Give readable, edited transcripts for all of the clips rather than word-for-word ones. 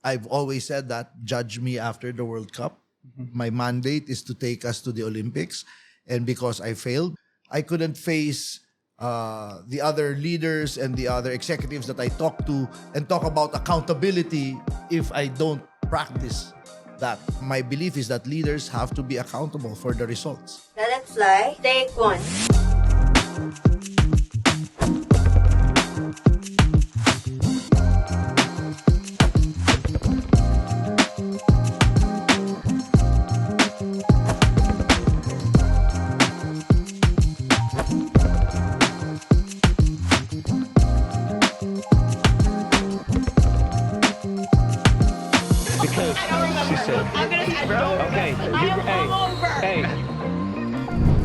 I've always said that, judge me after the World Cup. My mandate is to take us to the Olympics. And because I failed, I couldn't face the other leaders and the other executives that I talk to and talk about accountability if I don't practice that. My belief is that leaders have to be accountable for the results. Let it fly. Take one.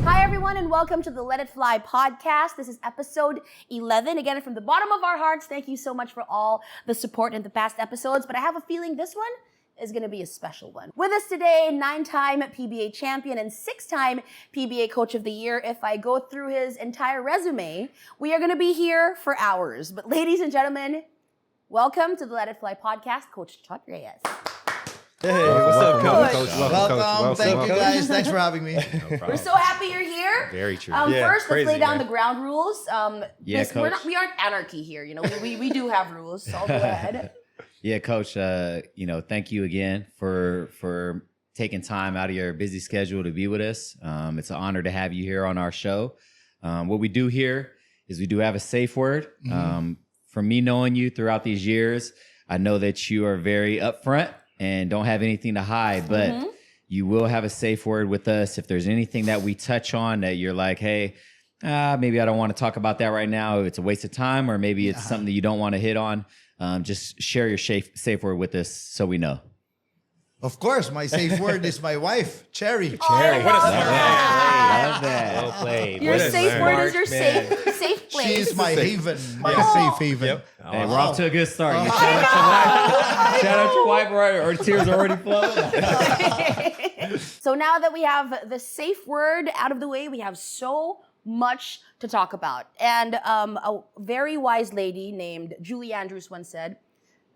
Hi, everyone, and welcome to the Let It Fly podcast. This is episode 11. Again, from the bottom of our hearts, thank you so much for all the support in the past episodes. But I have a feeling this one is going to be a special one. With us today, 9-time PBA champion and 6-time PBA Coach of the Year. If I go through his entire resume, we are going to be here for hours. But ladies and gentlemen, welcome to the Let It Fly podcast, Coach Chot Reyes. Hey, what's up, Coach? Welcome. Thank you, guys. Thanks for having me. We're so happy you're here. Very true. First, let's lay down man. the ground rules. Coach. We aren't anarchy here. You know, we do have rules. So I'll go ahead. Yeah, Coach. Thank you again for taking time out of your busy schedule to be with us. It's an honor to have you here on our show. What we do here is we do have a safe word. From me knowing you throughout these years, I know that you are very upfront and don't have anything to hide, but you will have a safe word with us. If there's anything that we touch on that you're like, hey, maybe I don't want to talk about that right now, it's a waste of time, or maybe it's something that you don't want to hit on, just share your safe word with us so we know. Of course, my safe word is my wife, Cherry. What a Love smart that. Well played. Your What a safe word is your smart man. safe place. She's my haven, my safe haven. Yep. Hey, we're off to a good start. You shout out your wife. Shout out your wife, or tears are already flowing. So now that we have the safe word out of the way, we have so much to talk about. And a very wise lady named Julie Andrews once said,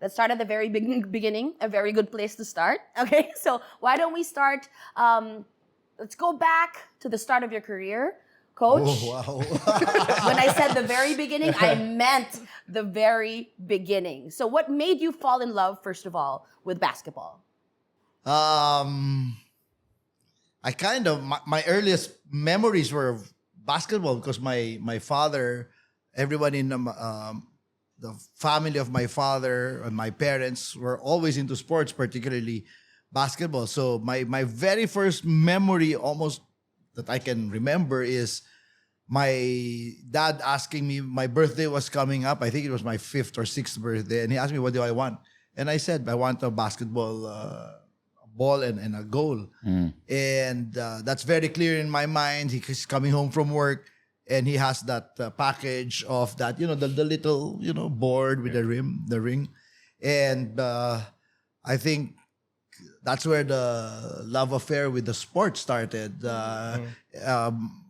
let's start at the very beginning, a very good place to start. Okay, so why don't we start, let's go back to the start of your career, Coach. Oh, wow. When I said the very beginning, I meant the very beginning. So what made you fall in love, first of all, with basketball? I kind of, my earliest memories were of basketball because my father, everyone in the family of my father and my parents were always into sports, particularly basketball. So my very first memory almost that I can remember is my dad asking me, my birthday was coming up. I think it was my 5th or 6th birthday. And he asked me, what do I want? And I said, I want a basketball ball and a goal. And that's very clear in my mind. He's coming home from work and he has that package of that, the little, board with the ring. And I think that's where the love affair with the sport started.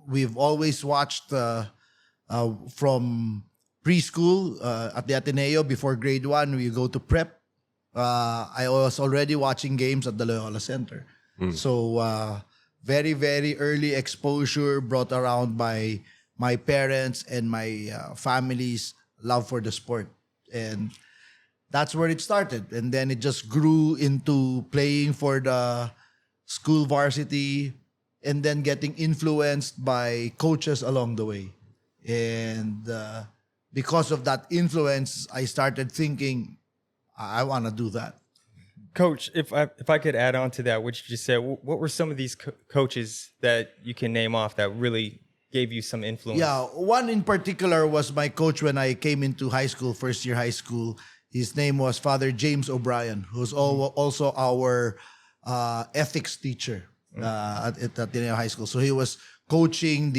We've always watched from preschool at the Ateneo before grade 1. We go to prep. I was already watching games at the Loyola Center. So very, very early exposure brought around by my parents and my family's love for the sport. And that's where it started. And then it just grew into playing for the school varsity and then getting influenced by coaches along the way. And because of that influence, I started thinking, I want to do that. Coach, if I could add on to that, what you just said, what were some of these coaches that you can name off that really gave you some influence? Yeah, one in particular was my coach when I came into high school, first year high school. His name was Father James O'Brien, who's also our ethics teacher at Ateneo High School. So he was coaching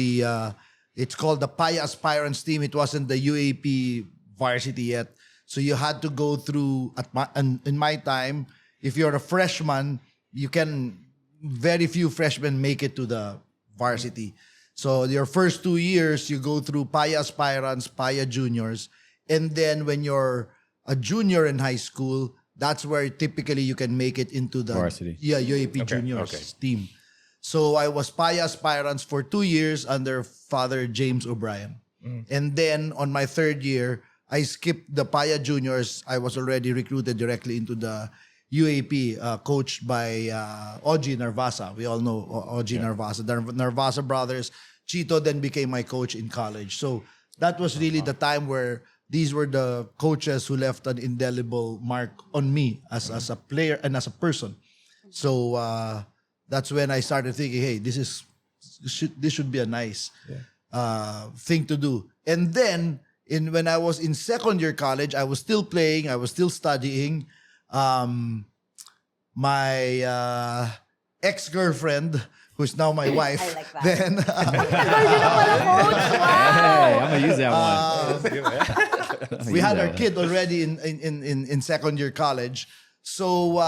it's called the PAIA Aspirants team. It wasn't the UAP varsity yet. So you had to go through, in my time, if you're a freshman, very few freshmen make it to the varsity. So your first 2 years, you go through PAIA Aspirants, PAIA Juniors. And then when you're a junior in high school, that's where typically you can make it into the Varsity. UAP juniors team. So I was Paya aspirants for 2 years under Father James O'Brien. And then on my 3rd year, I skipped the Paya juniors. I was already recruited directly into the UAP, coached by Oji Narvasa. We all know Oji Narvasa. The Narvasa brothers. Chito then became my coach in college. So that was really the time where these were the coaches who left an indelible mark on me as a player and as a person. So that's when I started thinking, hey, this should be a nice thing to do. And then when I was in 2nd year college, I was still playing, I was still studying. My ex-girlfriend, who's now my wife, I like that. then Hey, I'm gonna use that one. we had our kid already in 2nd year college. So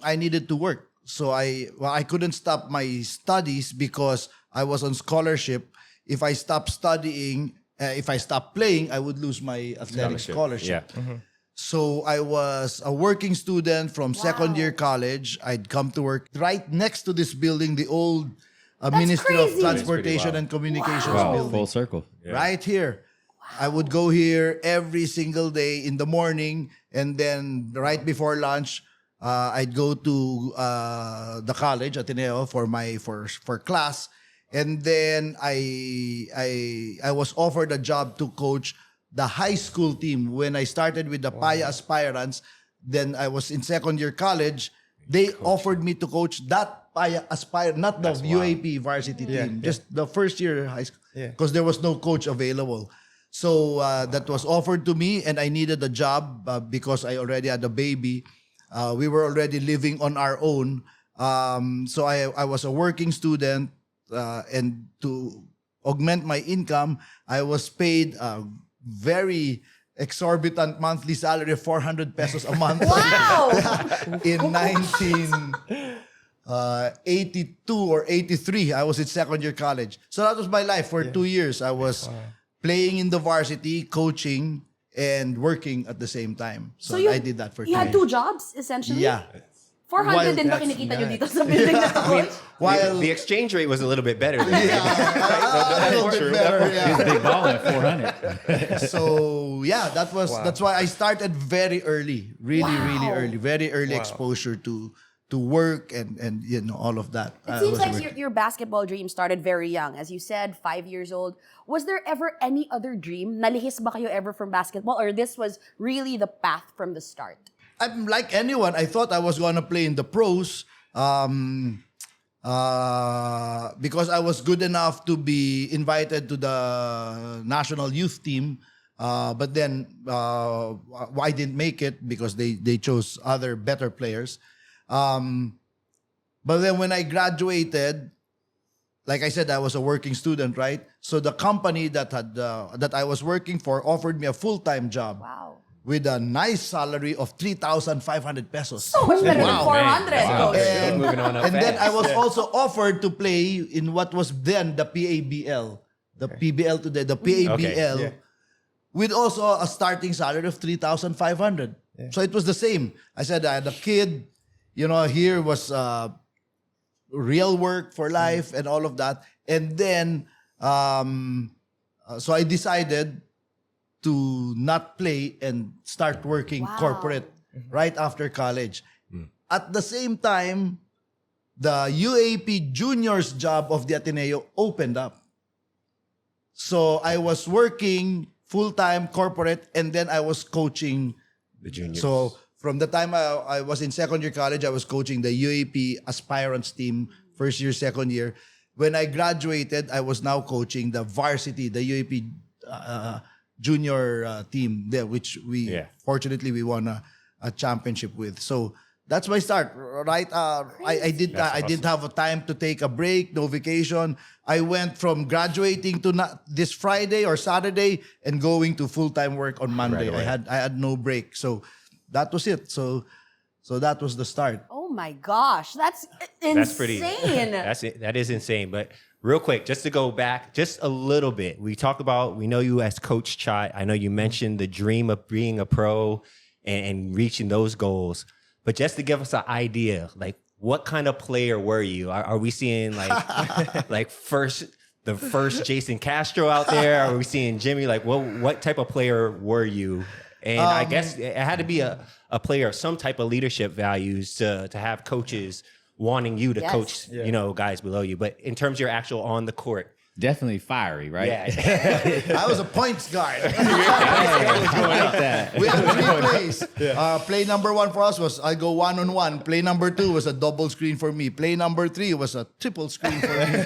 I needed to work. So I couldn't stop my studies because I was on scholarship. If I stopped studying, if I stopped playing, I would lose my athletic scholarship. Yeah. So I was a working student from 2nd year college. I'd come to work right next to this building, the old Ministry crazy. of Transportation and Communications building. Full circle. Right here. I would go here every single day in the morning, and then right before lunch, I'd go to the college, Ateneo, for class. And then I was offered a job to coach the high school team. When I started with the Paya aspirants, then I was in 2nd year college. They offered me to coach that Paya aspirant, not the UAP varsity team, just the 1st year high school, because there was no coach available. So that was offered to me, and I needed a job because I already had a baby. We were already living on our own. So I was a working student, and to augment my income, I was paid a very exorbitant monthly salary of 400 pesos a month. Wow! In 1982 or 83, I was in 2nd year college. So that was my life for 2 years. I was playing in the varsity, coaching, and working at the same time. So I did that for 2 You years. had 2 jobs, essentially? Yeah. 400 din ba kinikita nyo dito sa building na to? While The exchange rate was a little bit better. a little bit better, yeah. Big ball at 400. So yeah, that's why I started very early, really early, very early exposure to work and all of that. It seems like your basketball dream started very young. As you said, 5 years old. Was there ever any other dream? Nalihis ba kayo ever from basketball? Or this was really the path from the start? I'm like anyone. I thought I was going to play in the pros because I was good enough to be invited to the national youth team. But then I didn't make it because they chose other better players. But then when I graduated, like I said, I was a working student, right? So the company that I was working for offered me a full-time job. Wow. With a nice salary of 3,500 pesos. So much better than 400. Wow. Coach. And, moving on up And then I fast. was also offered to play in what was then the PABL. The PBL today, the PABL. With also a starting salary of 3,500. So it was the same. I said I had a kid, here was real work for life and all of that. And then, so I decided to not play and start working corporate right after college. At the same time, the UAP juniors job of the Ateneo opened up. So I was working full-time corporate, and then I was coaching The juniors. So from the time I was in 2nd year college, I was coaching the UAP aspirants team, 1st year, 2nd year. When I graduated, I was now coaching the varsity, the UAP junior team there, which fortunately we won a championship with. So that's my start, right? I didn't have a time to take a break, no vacation. I went from graduating to this Friday or Saturday and going to full-time work on Monday. Right away. I had no break. So that was it. So that was the start. Oh my gosh, that's insane. That's pretty. That is insane. But real quick, just to go back just a little bit, we know you as Coach Chot. I know you mentioned the dream of being a pro and reaching those goals. But just to give us an idea, like what kind of player were you? Are we seeing like like the first Jason Castro out there? Are we seeing Jimmy? Like what type of player were you? And I guess it had to be a player of some type of leadership values to have coaches wanting you to coach, guys below you. But in terms of your actual on the court, Definitely fiery, right? yeah. I was a points guard. Like that. We had 3 plays. Play number 1 for us was I go 1-on-1. Play number 2 was a double screen for me. Play number 3 was a triple screen for me.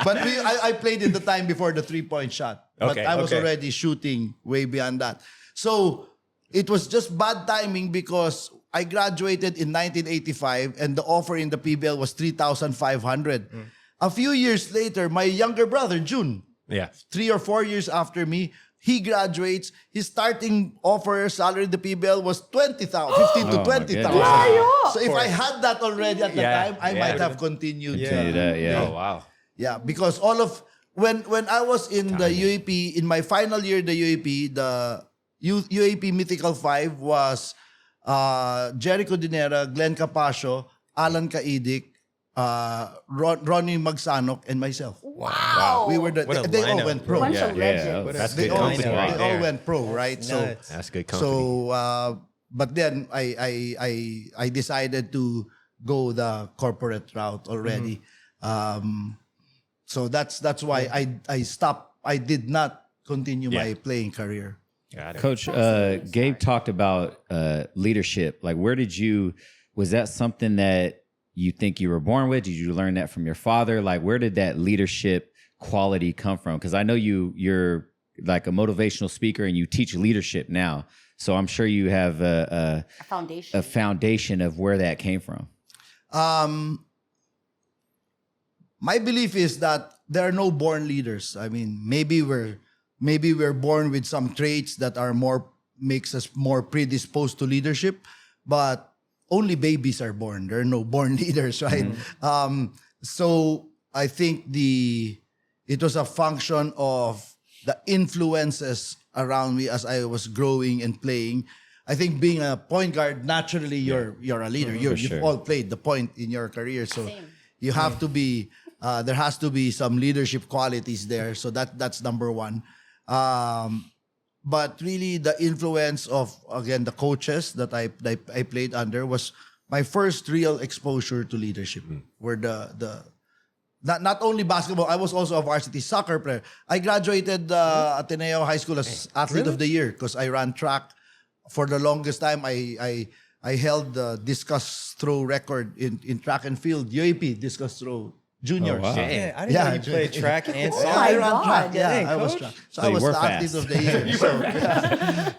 But I played in the time before the 3-point shot. But I was already shooting way beyond that. So it was just bad timing because I graduated in 1985 and the offer in the PBL was 3,500. A few years later, my younger brother, June, 3 or 4 years after me, he graduates. His starting offer salary in the PBL was 20,000, 15 to 20,000. So if I had that already at the time, I might have continued. Oh, wow. Yeah, because when I was in the UAP, in my final year in the UAP, the UAP Mythical 5 was Jericho Dinera, Glenn Capasio, Alan Kaidik, Ronnie Magsanok, and myself. Wow. We were What a they all lineup. went pro. Bunch of legends. That's They good all, company they right there. all went pro, right? Nuts. That's good company. So but then I decided to go the corporate route already. So that's why I stopped. I did not continue my playing career. Got it. Coach, Gabe talked about leadership. Like, was that something that you think you were born with? Did you learn that from your father? Like, where did that leadership quality come from? Because I know you're like a motivational speaker and you teach leadership now. So I'm sure you have a foundation of where that came from. My belief is that there are no born leaders. I mean, maybe we're born with some traits that makes us more predisposed to leadership, but only babies are born. There are no born leaders, right? So I think it was a function of the influences around me as I was growing and playing. I think being a point guard, naturally you're a leader. You've all played the point in your career, so you have to be. There has to be some leadership qualities there. So that's number 1. But really, the influence of, again, the coaches that I played under was my first real exposure to leadership. Where not only basketball, I was also a varsity soccer player. I graduated Ateneo High School as Athlete of the Year because I ran track for the longest time. I held the discus throw record in track and field, UAP discus throw juniors. Oh, wow. Yeah, I didn't know you played track and Oh soccer. my I ran God. track. Yeah, Dang, I was coach. track. So So I you was were the fast. athlete of the year.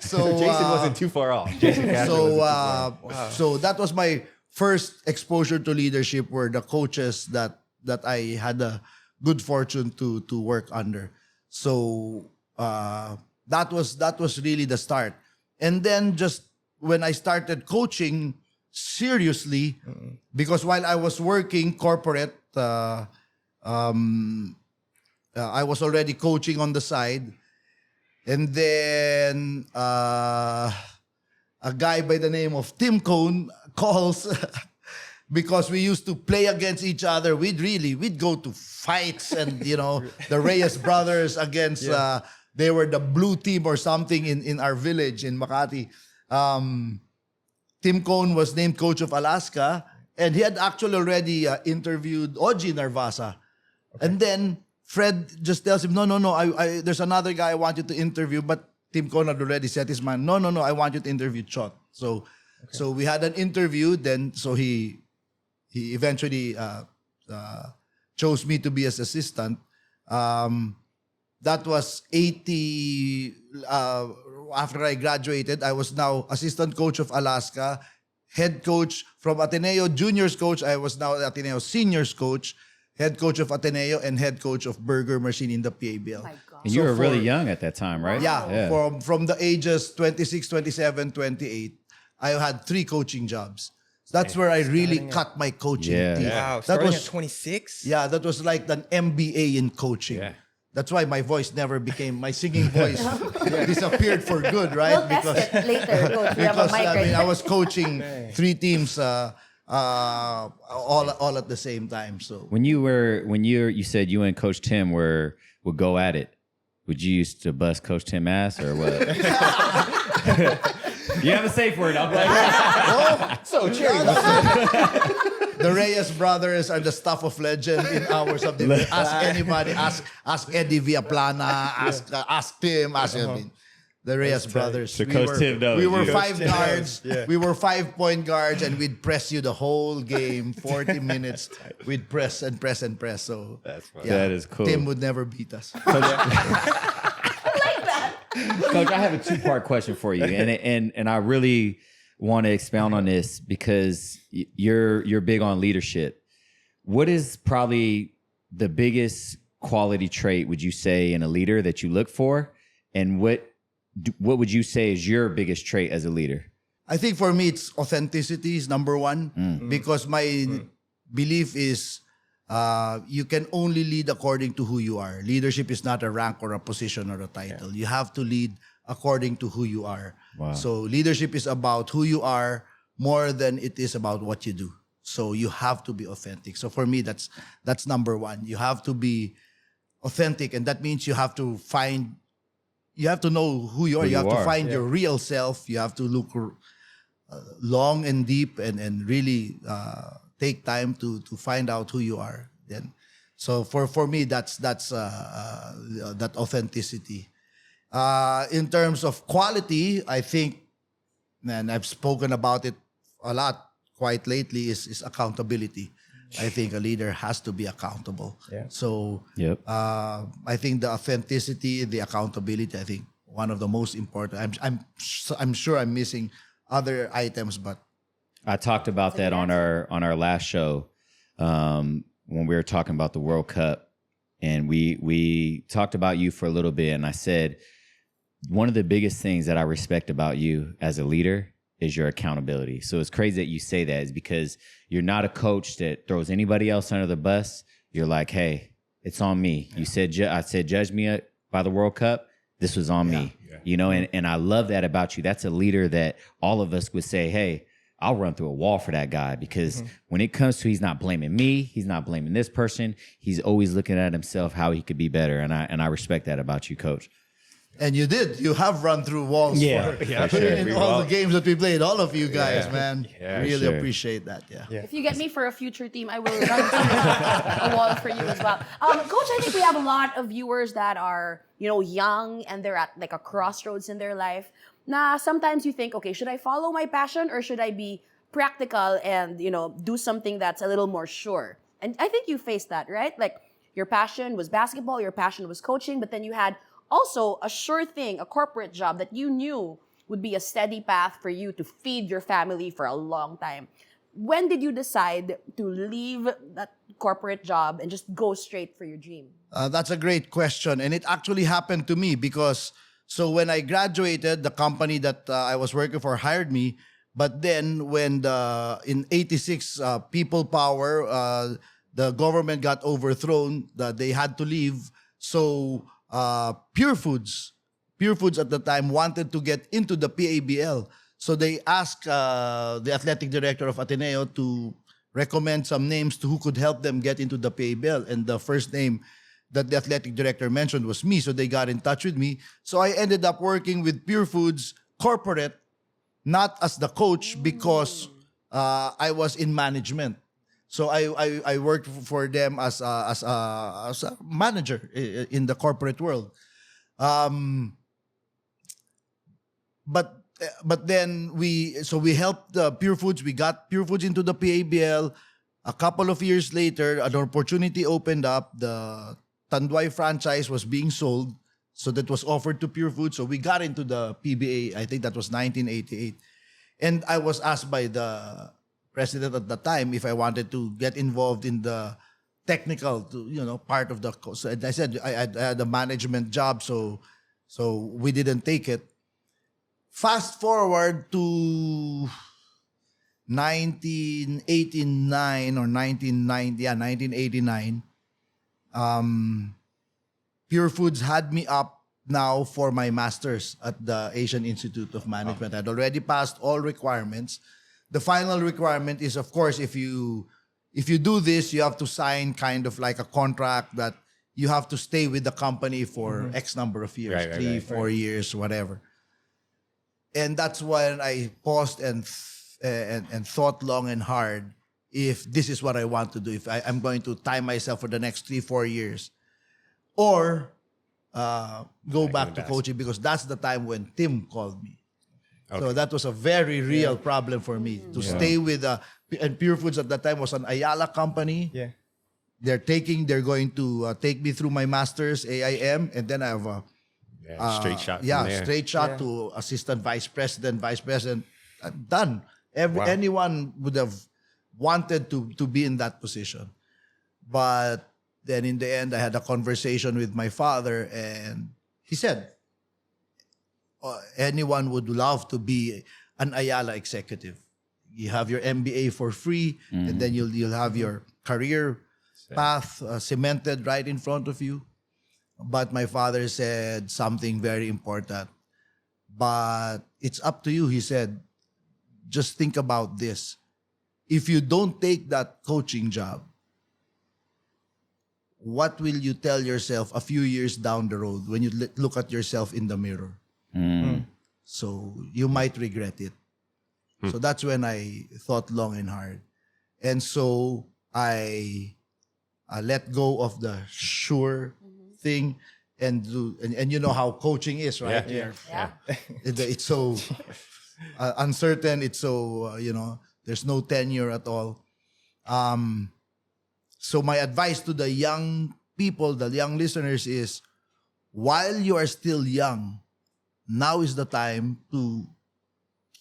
So Jason wasn't too far off. Jason Castro wasn't too far off. So that was my first exposure to leadership, were the coaches that I had the good fortune to work under. So that was really the start. And then just when I started coaching seriously, because while I was working corporate, I was already coaching on the side. And then a guy by the name of Tim Cone calls because we used to play against each other. We'd go to fights and, the Reyes brothers against, they were the blue team or something in our village in Makati. Tim Cone was named coach of Alaska, and he had actually already interviewed Oji Narvasa. And then Fred just tells him, no, there's another guy I want you to interview, but Tim Cone had already set his mind. No, I want you to interview Chot. So we had an interview. Then so he eventually chose me to be his assistant. That was 80. After I graduated, I was now assistant coach of Alaska, head coach from Ateneo, juniors coach. I was now Ateneo seniors coach, head coach of Ateneo, and head coach of Burger Machine in the PABL. Oh my God. And you were really young at that time, right? Yeah. From the ages 26, 27, 28, I had 3 coaching jobs. That's where I really cut my coaching teeth. Wow, That starting was at 26? that was like an MBA in coaching. Yeah. That's why my voice never became, my singing voice disappeared for good, right? We'll test it later, Coach. We have a Because mic right I there. was coaching 3 teams all at the same time. So You said you and Coach Tim would go at it. Would you used to bust Coach Tim ass or what? You have a safe word. I'm like, So cherry. the Reyes brothers are the stuff of legend in our subdivision. Ask anybody. Ask Eddie Villaplana. Ask Tim. Ask the Reyes brothers. So Coach Tim knows we were you. 5 Tim guards. knows, yeah. We were 5-point guards, and we'd press you the whole game, 40 minutes. We'd press and press and press. So That's funny. That is cool. Tim would never beat us. Coach, I have a 2-part question for you, and I really want to expound on this because you're big on leadership. What is probably the biggest quality trait would you say in a leader that you look for, and what would you say is your biggest trait as a leader? I think for me, it's authenticity is number one because my belief is you can only lead according to who you are. Leadership is not a rank or a position or a title. You have to lead according to who you are. Wow. So leadership is about who you are more than it is about what you do. So you have to be authentic. So for me, that's number one. You have to be authentic, and that means you have to know who you are. Who You you have to are. find your real self. You have to look long and deep and really take time to find out who you are. Then, so for me, that's that authenticity. In terms of quality, I think, and I've spoken about it a lot quite lately, is accountability. I think a leader has to be accountable. Yeah. So Yep. I think the authenticity, the accountability, I think one of the most important. I'm sure I'm missing other items, but I talked about that on our last show when we were talking about the World Cup, and we talked about you for a little bit, and I said one of the biggest things that I respect about you as a leader is your accountability. So it's crazy that you say that, is because you're not a coach that throws anybody else under the bus. You're like, hey, it's on me. You said, I said, judge me by the World Cup. This was on me, you know, and I love that about you. That's a leader that all of us would say, hey, I'll run through a wall for that guy, because when it comes to, he's not blaming me, he's not blaming this person. He's always looking at himself, how he could be better. And I respect that about you, Coach. and you did. You have run through walls for sure. in all the games that we played. All of you guys, man. Yeah, really sure. appreciate that. Yeah. If you get me for a future team, I will run a wall for you as well. Coach, I think we have a lot of viewers that are, young, and they're at like a crossroads in their life. Nah, sometimes you think, okay, should I follow my passion, or should I be practical and, do something that's a little more sure? And I think you faced that, right? Like, your passion was basketball, your passion was coaching, but then you had also a sure thing, a corporate job that you knew would be a steady path for you to feed your family for a long time. When did you decide to leave that corporate job and just go straight for your dream? That's a great question. And it actually happened to me because, so when I graduated, the company that I was working for hired me. But then when in 86, People Power, the government got overthrown, they had to leave. So Pure Foods at the time wanted to get into the PABL. So they asked the athletic director of Ateneo to recommend some names to who could help them get into the PABL. And the first name that the athletic director mentioned was me. So they got in touch with me. So I ended up working with Pure Foods corporate, not as the coach, because I was in management. So I worked for them as a manager in the corporate world. But then we helped Pure Foods. We got Pure Foods into the PABL. A couple of years later, an opportunity opened up. The Tanduay franchise was being sold, so that was offered to Pure Foods. So we got into the PBA. I think that was 1988, and I was asked by the president at the time if I wanted to get involved in the technical, part of the. So I said I had a management job, so we didn't take it. Fast forward to 1989 or 1990, 1989. Pure Foods had me up now for my master's at the Asian Institute of Management. I'd already passed all requirements. The final requirement is, of course, if you do this, you have to sign kind of like a contract that you have to stay with the company for X number of years, Right, 3, 4 years, whatever. And that's when I paused and thought long and hard if this is what I want to do, if I'm going to tie myself for the next 3, 4 years, or go back to coaching, because that's the time when Tim called me. So that was a very real problem for me to stay with and Pure Foods at that time was an Ayala company. Yeah. They're going to take me through my master's AIM, and then I have a straight shot. from there. straight shot to assistant vice president. Done. Anyone would have wanted to be in that position, but then in the end, I had a conversation with my father, and he said, anyone would love to be an Ayala executive. You have your MBA for free, and then you'll have your career path cemented right in front of you. But my father said something very important. But it's up to you, he said. Just think about this. If you don't take that coaching job, what will you tell yourself a few years down the road when you look at yourself in the mirror? So you might regret it. So that's when I thought long and hard. And so I let go of the sure thing and you know how coaching is, right? Yeah. It's so uncertain. It's so, there's no tenure at all. So my advice to the young people, the young listeners is, while you are still young, now is the time to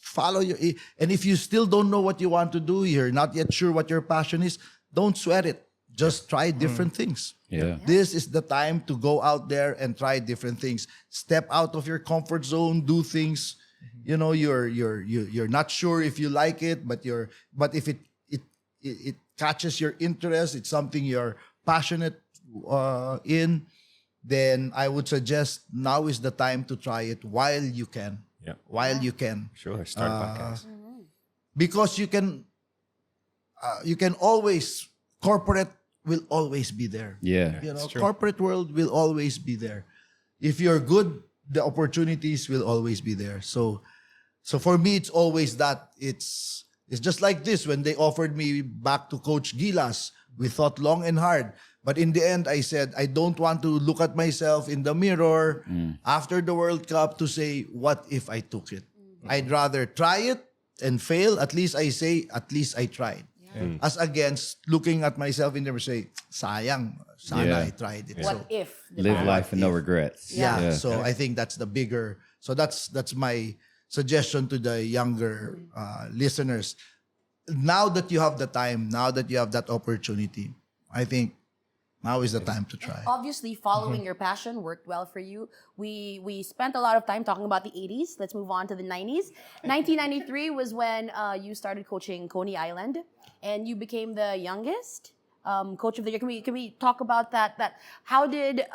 follow and if you still don't know what you want to do, you're not yet sure what your passion is, don't sweat it. Just try different things. Yeah. This is the time to go out there and try different things. Step out of your comfort zone, do things. You're not sure if you like it, but if it catches your interest, it's something you're passionate in, then I would suggest now is the time to try it while you can. Yeah. While you can. Sure. Start a podcast. Because you can always, corporate will always be there. Yeah. Corporate world will always be there. If you're good, the opportunities will always be there. So for me, it's always that. It's just like this. When they offered me back to coach Gilas, we thought long and hard. But in the end, I said, I don't want to look at myself in the mirror after the World Cup to say, what if I took it? I'd rather try it and fail. At least I say, at least I tried. As against looking at myself in the mirror and say, sayang, sana I tried it. What if? Live life with no regrets. Yeah. So I think that's the bigger. So that's my suggestion to the younger listeners. Now that you have the time, now that you have that opportunity, I think now is the time to try. Obviously, following your passion worked well for you. We spent a lot of time talking about the 80s. Let's move on to the 90s. 1993 was when you started coaching Coney Island, and you became the youngest coach of the year. Can we talk about that? How did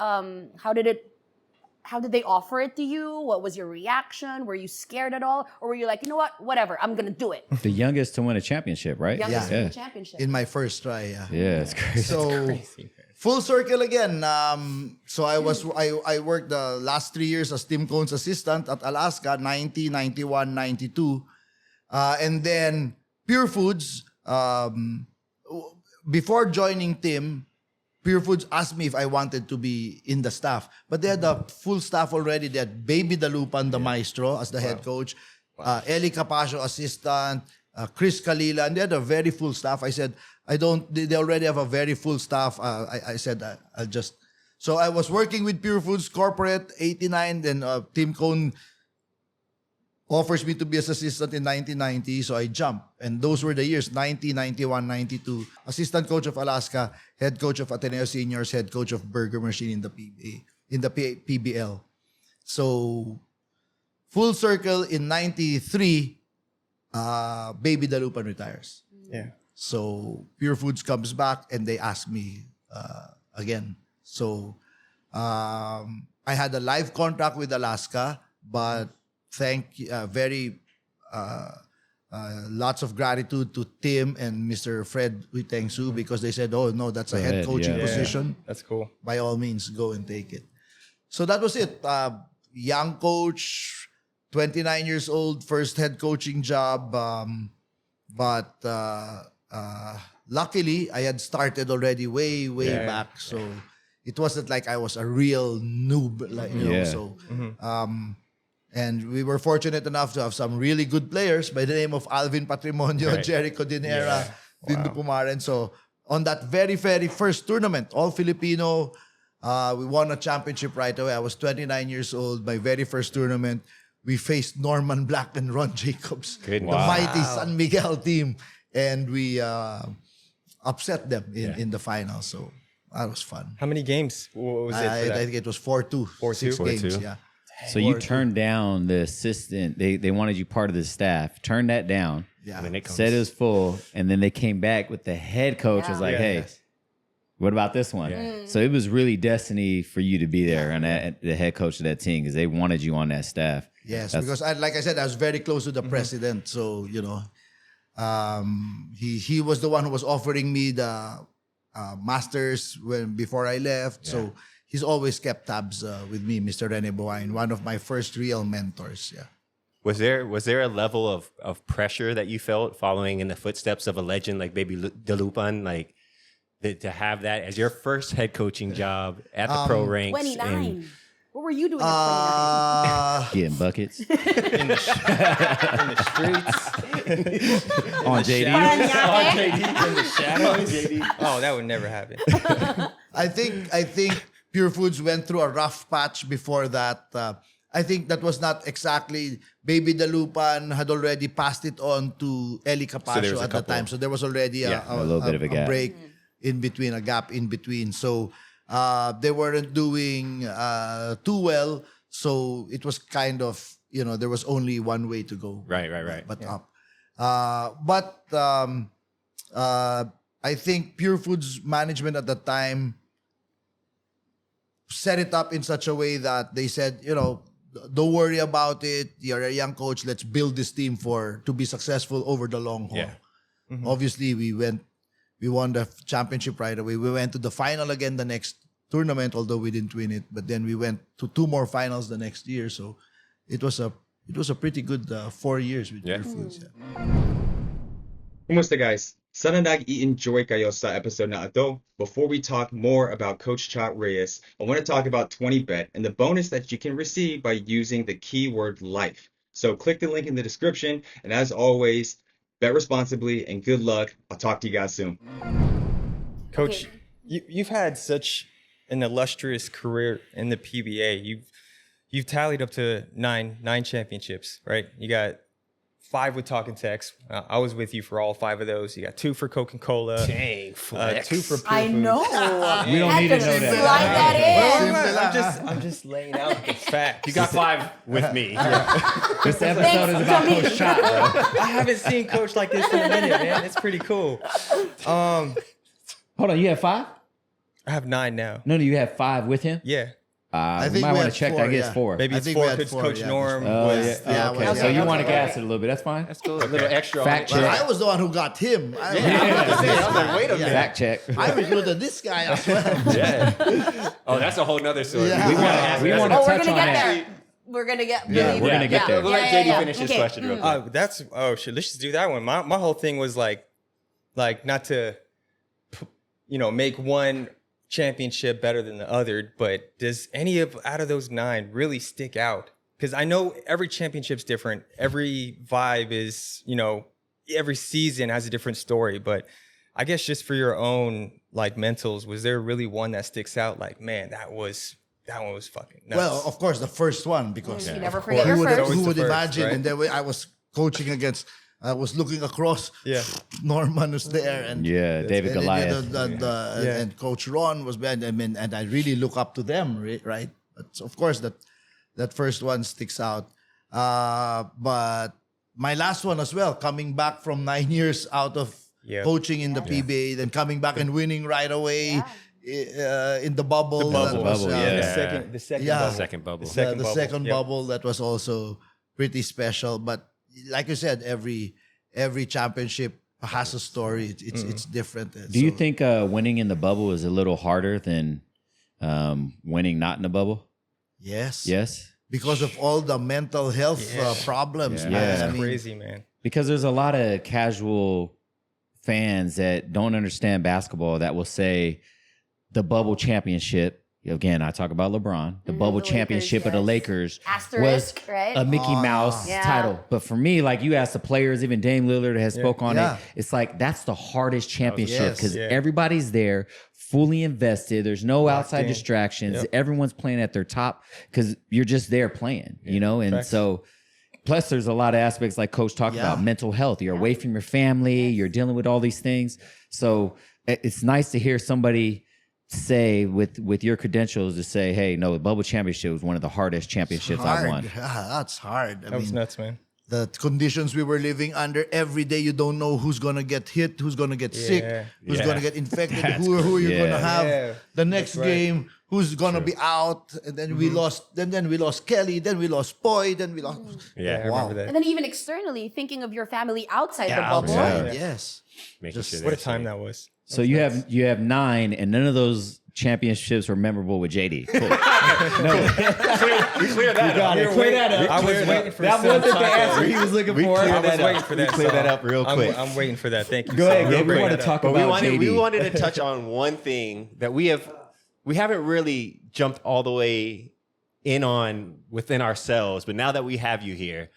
they offer it to you? What was your reaction? Were you scared at all, or were you like, you know what, whatever, I'm gonna do it? The youngest to win a championship, right? Youngest to Yeah. win the championship. In my first try, Yeah, it's crazy. So full circle again. So I worked the last 3 years as Tim Cohn's assistant at Alaska, 90, 91, 92. And then Pure Foods, before joining Tim, Pure Foods asked me if I wanted to be in the staff. But they had the full staff already. They had Baby Dalupan, the maestro, as the head coach. Eli Capasio, assistant. Chris Kalila. And they had a very full staff. I said, they already have a very full staff. I said, I'll just. So I was working with Pure Foods Corporate, 89. Then Tim Cohn offers me to be his assistant in 1990, so I jumped. And those were the years, 90, 91, 92. Assistant coach of Alaska, head coach of Ateneo Seniors, head coach of Burger Machine in the PBL. So, full circle in 93, Baby Dalupan retires. Yeah. So, Pure Foods comes back and they ask me again. So, I had a live contract with Alaska, but lots of gratitude to Tim and Mr. Fred Huitengsu because they said, "Oh no, that's a head coaching position. That's cool. By all means, go and take it." So that was it. Young coach, 29 years old, first head coaching job. But luckily, I had started already way back. So it wasn't like I was a real noob, like you know. So, and we were fortunate enough to have some really good players by the name of Alvin Patrimonio, Jericho Dinera, Dindo Pumaren. So on that very first tournament, all Filipino, we won a championship right away. I was 29 years old. My very first tournament, we faced Norman Black and Ron Jacobs, the mighty San Miguel team, and we upset them in the final. So that was fun. How many games? What was it? I think it was 4-2. 4-2? 6 games, 4-2. yeah. So you turned down the assistant. They wanted you part of the staff. Turned that down. Yeah. And then it comes. Said it was full, and then they came back with the head coach. Was like, Yeah. "Hey, Yes. what about this one?" So it was really destiny for you to be there and the head coach of that team because they wanted you on that staff. Yes, That's- because like I said, I was very close to the president. So, you know, he was the one who was offering me the masters before I left. So he's always kept tabs with me, Mr. Rene Boain, one of my first real mentors. Yeah. Was there a level of pressure that you felt following in the footsteps of a legend like Baby Dalupan, like to have that as your first head coaching job at the pro ranks? 29. What were you doing at 29? Getting buckets In the streets. on JD. Paranaque? JD in the shadows. Oh, that would never happen. I think Pure Foods went through a rough patch before that. I think that was not exactly Baby Dalupan had already passed it on to Eli there Capaccio was a at the couple. time. So there was already a little bit of a gap. break in between, a gap in between. So they weren't doing too well. So it was kind of, you know, there was only one way to go. Right. But up. I think Pure Foods management at the time set it up in such a way that they said, you know, don't worry about it. You're a young coach. Let's build this team to be successful over the long haul. Yeah. Obviously, we won the championship right away. We went to the final again the next tournament, although we didn't win it. But then we went to 2 more finals the next year. So it was a pretty good 4 years with Pure Foods. Yeah. Kumusta guys? Sana nag-i-enjoy kayo sa episode na ito. Before we talk more about Coach Chot Reyes, I want to talk about 20Bet and the bonus that you can receive by using the keyword life. So click the link in the description, and as always, bet responsibly and good luck. I'll talk to you guys soon. Coach, you've had such an illustrious career in the PBA. You've tallied up to nine championships, right? You got 5 with Talking Tex. I was with you for all 5 of those. You got 2 for Coca-Cola. Dang, flex. 2 for Pure I Foods. know. We don't need to know that. Slide that in. I'm just laying out the facts. You got 5 with me. This episode is about Coach Chot, bro. I haven't seen Coach like this in a minute, man. It's pretty cool. Hold on, you have 5? I have 9 now. No, you have 5 with him. Yeah. I think might we want had to check 4, that. I guess yeah. 4. Maybe I it's think we 4 had because 4, Coach yeah. Norm Oh, was. yeah. Okay. well, So you yeah, want to okay. gas it a little bit. That's fine. Let's go a little extra. Fact Well, check. I was the one who got him. I was like, wait a minute. Fact check. I recruited this guy as well. Yeah. Oh, that's a whole nother story. Yeah. We want to Oh, we're touch gonna on get that. there. We're gonna get. Yeah, we're gonna get there. We'll let JD finish his Okay. question real quick. That's shit. Let's just do that one. My whole thing was like not to, make one championship better than the other, but does any out of those 9 really stick out? Because I know every championship's different. Every vibe is, every season has a different story. But I guess just for your own mentals, was there really one that sticks out? Like, man, that one was fucking nuts. Well, of course, the first one, because You never forget who your would, first. who Always would the first, imagine? right? And then I was coaching against, I was looking across. Yeah. Norman was there, and Yeah, David and, Goliath. and Coach Ron was behind. I mean, and I really look up to them, right? But of course, that first one sticks out. But my last one as well, coming back from 9 years out of Yeah. coaching in the PBA, then coming back and winning right away. in the bubble. The that was, bubble, yeah. The second Yeah. bubble. Second bubble. The second Yep. bubble, that was also pretty special. But like you said, every championship has a story. It's different. Do you think winning in the bubble is a little harder than winning not in the bubble? Yes. Yes. Because of all the mental health problems, Yeah. man. Yeah. I That's mean, crazy, man. Because there's a lot of casual fans that don't understand basketball that will say the bubble championship. Again, I talk about LeBron. The bubble the Lakers, championship of the yes. Lakers Asterisk, right? a Mickey Mouse Yeah. title. But for me, like you asked the players, even Dame Lillard has spoke on Yeah. it. It's like that's the hardest championship Yes. because Yeah. everybody's there, fully invested. There's no outside in. distractions. Yep. Everyone's playing at their top because you're just there playing, you know? And Facts. so plus there's a lot of aspects like Coach talked Yeah. about, mental health. You're away from your family, you're dealing with all these things. So it's nice to hear somebody say with your credentials to say, hey, no, the bubble championship was one of the hardest championships I won. Yeah, that's hard. I That was mean, nuts, man. the conditions we were living under every day, you don't know who's gonna get hit, who's gonna get sick, who's Yeah. gonna get infected, who are you Yeah. gonna have Yeah. the next That's right. game, who's gonna be out, and then we lost. Then we lost Kelly, then we lost Boy, then we lost. Yeah. I remember that. And then even externally, thinking of your family outside the Yeah, bubble. outside, Yeah. yes. Making sure What a they're time safe. that was. So you have 9, and none of those championships were memorable with JD. Cool. We cleared that up. Clear that up. I was waiting for That some wasn't the type of- answer he was looking for. I cleared was that up. waiting for We that. cleared that so up real I'm- quick. I'm waiting for that. Thank you. Go ahead, so Gabe. We bring want to that talk up. But about JD. we wanted to touch on one thing that we haven't really jumped all the way in on within ourselves. But now that we have you here,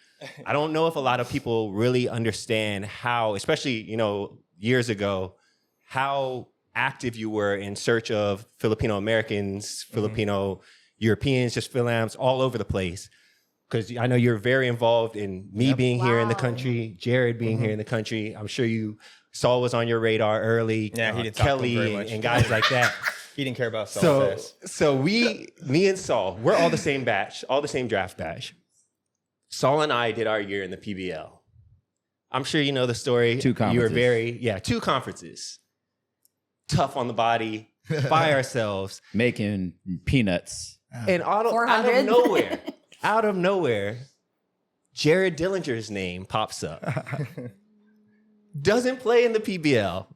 I don't know if a lot of people really understand how, especially, years ago, how active you were in search of Filipino Americans, Filipino Europeans, just Philams all over the place. Because I know you're very involved in me being here in the Wow. country, Jared being here in the country. I'm sure you Saul was on your radar early. Yeah, he didn't talk to him Kelly very and, much. and guys like that. He didn't care about So, self so me and Saul, we're all the same batch, all the same draft batch. Saul and I did our year in the PBL. I'm sure you know the story. 2 You were conferences. 2 conferences. Tough on the body, by ourselves. Making peanuts. And out of 400? nowhere, Jared Dillinger's name pops up. Doesn't play in the PBL.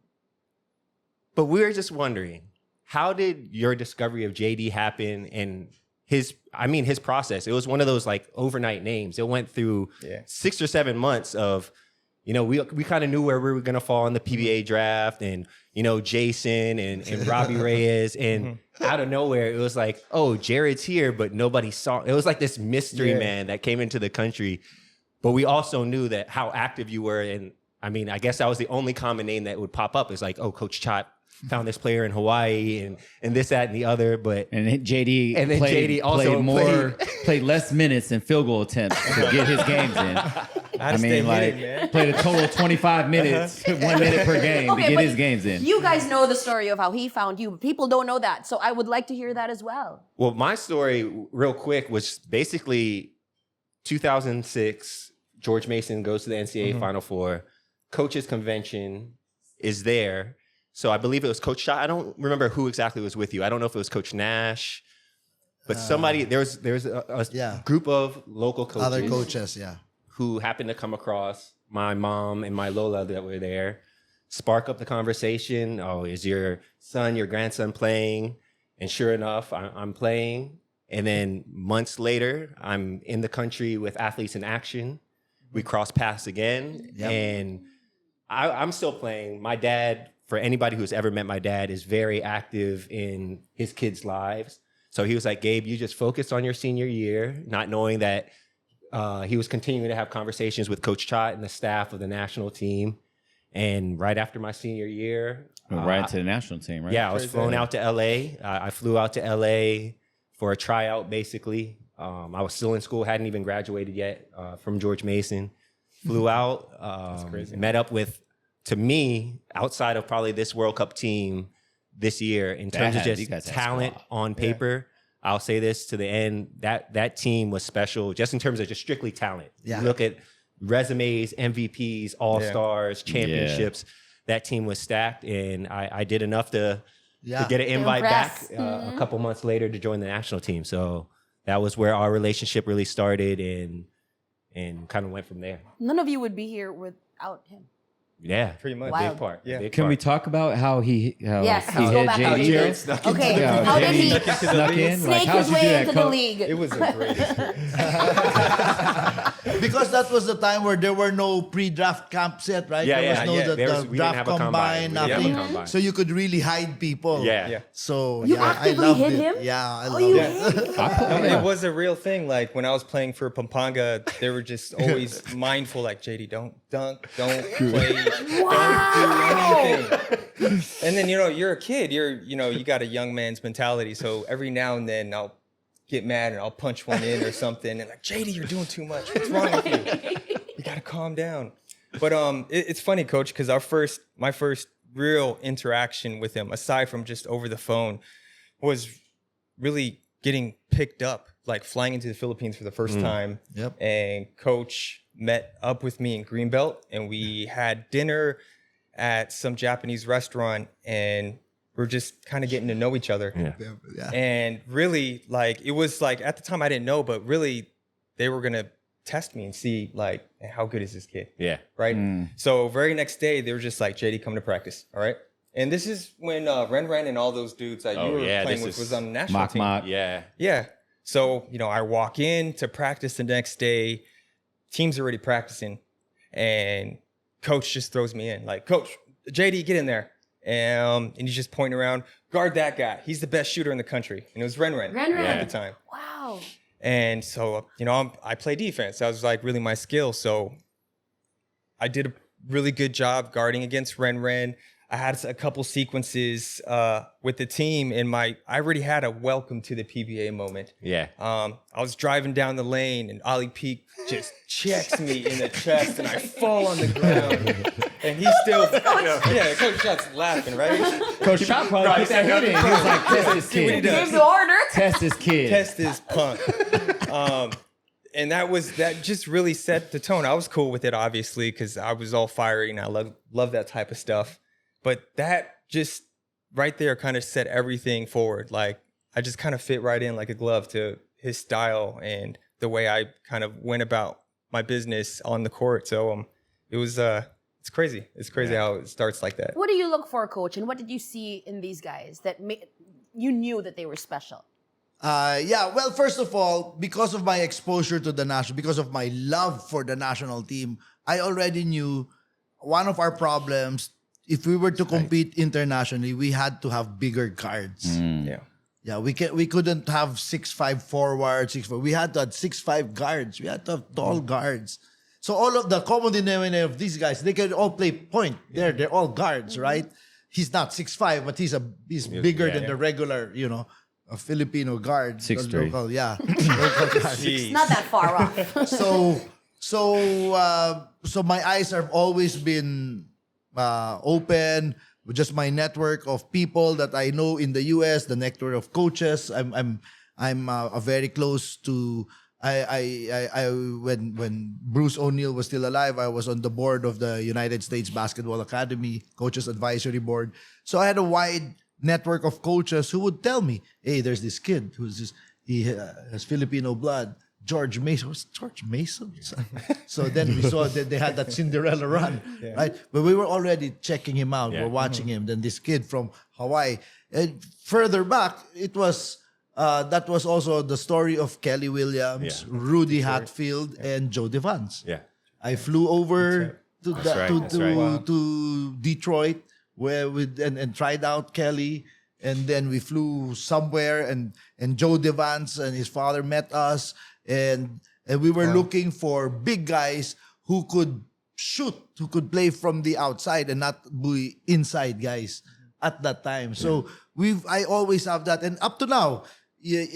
But we were just wondering, how did your discovery of JD happen and his process? It was one of those like overnight names. It went through 6 or 7 months of, we kind of knew where we were going to fall in the PBA draft and, Jason and Robbie Reyes. And out of nowhere, it was like, oh, Jared's here, but nobody saw. It was like this mystery man that came into the country. But we also knew that how active you were. And I guess that was the only common name that would pop up. It's like, oh, Coach Chot found this player in Hawaii and this, that, and the other. But And then JD And then played, JD also played less minutes and field goal attempts to get his games in. Played a total of 25 minutes, 1 minute per game to get but his games in. You guys know the story of how he found you, but people don't know that. So I would like to hear that as well. Well, my story, real quick, was basically 2006. George Mason goes to the NCAA Final Four. Coaches Convention is there. So I believe it was Coach Shot. I don't remember who exactly was with you. I don't know if it was Coach Nash, but somebody. There's a group of local coaches, Other coaches, yeah. who happened to come across my mom and my Lola that were there, spark up the conversation. Oh, is your son, your grandson playing? And sure enough, I'm playing. And then months later, I'm in the country with Athletes in Action. We cross paths again. Yep. And I'm still playing. My dad, for anybody who's ever met my dad, is very active in his kids' lives. So he was like, Gabe, you just focus on your senior year, not knowing that he was continuing to have conversations with Coach Chot and the staff of the national team. And right after my senior year, Right into the national team, right? yeah, I was flown out to LA. I flew out to LA for a tryout, basically. I was still in school, hadn't even graduated yet from George Mason. Flew out, met up with, to me, outside of probably this World Cup team this year, in terms of you just guys had talent squad. on paper, I'll say this to the end, that team was special, just in terms of just strictly talent. Yeah. You look at resumes, MVPs, All-Stars, championships. That team was stacked, and I did enough to Yeah. to get an invite back impress. a couple months later to join the national team. So that was where our relationship really started and kind of went from there. None of you would be here without him. Yeah, Pretty much. Wild. big part. Yeah. big Can we part. talk about how Yes, he let's go hit back to JD? Jared snuck Okay, Yeah, how did he snuck in? Like, snake how'd his you do way that, into the Coach? league? It was a great experience. Because that was the time where there were no pre-draft camps yet, right? Yeah, there was yeah, no yeah. the We didn't draft have a combine. We didn't have a nothing. combine. So you could really hide people. Yeah. Yeah. So You yeah, I actively loved hid it. him? Yeah, I Oh, loved you it. hid? No, it was a real thing. Like when I was playing for Pampanga, they were just always mindful, like JD, don't dunk, don't play, Wow. don't do anything. And then you're a kid. You got a young man's mentality. So every now and then I'll get mad and I'll punch one in or something. And like, JD, you're doing too much. What's wrong with you? You gotta calm down. But it's funny, Coach, because my first real interaction with him, aside from just over the phone, was really getting picked up, like flying into the Philippines for the first time. Yep. And Coach met up with me in Greenbelt, and we had dinner at some Japanese restaurant, and we're just kind of getting to know each other. Yeah. Yeah. And really, like, it was like, at the time I didn't know, but really they were gonna test me and see like, how good is this kid? Yeah. Right? So very next day, they were just like, JD, come to practice, all right? And this is when Ren and all those dudes that you were playing with was on the national team. Yeah. Yeah. So, I walk in to practice the next day. Team's already practicing. And Coach just throws me in. Like, Coach, JD, get in there. And he's just pointing around. Guard that guy. He's the best shooter in the country. And it was Ren at the time. Wow. And so, I play defense. That was like really my skill. So I did a really good job guarding against Ren. I had a couple sequences with the team, and I already had a welcome to the PBA moment. Yeah. I was driving down the lane, and Ollie Peak just checks me in the chest, and I fall on the ground. And he's still, Coach Chot's laughing, right? Coach Chot probably put that hit in. He was like, test this See what he kid. does. Give the order. Test this kid. Test this punk. And that just really set the tone. I was cool with it, obviously, because I was all fiery, and I love that type of stuff. But that just right there kind of set everything forward. Like, I just kind of fit right in like a glove to his style and the way I kind of went about my business on the court. So it was it's crazy. It's crazy how it starts like that. What do you look for, Coach, and what did you see in these guys that you knew that they were special? Well, first of all, because of my exposure to the national, because of my love for the national team, I already knew one of our problems. If we were to compete internationally, we had to have bigger guards. Yeah, we couldn't have 6'5" forward, 6'4". We had to have 6'5" guards. We had to have tall guards. So all of the common denominator of these guys, they can all play point. They're all guards, right? He's not 6'5", but he's bigger than the regular, a Filipino guard. 6'3". Local, yeah. Local guard. It's not that far off. So my eyes have always been open with just my network of people that I know in the US, the network of coaches. I'm very close to. When Bruce O'Neill was still alive, I was on the board of the United States Basketball Academy Coaches Advisory Board. So I had a wide network of coaches who would tell me, "Hey, there's this kid he has Filipino blood." George Mason. What's George Mason? So then we saw that they had that Cinderella run, right? But we were already checking him out. Yeah. We're watching him. Then this kid from Hawaii. And further back, it was that was also the story of Kelly Williams, Rudy Hatfield, and Joe Devans. Yeah. I flew over right. to Detroit and tried out Kelly. And then we flew somewhere, and Joe Devans and his father met us, and we were looking for big guys who could shoot, who could play from the outside and not be inside guys at that time. So I always have that, and up to now,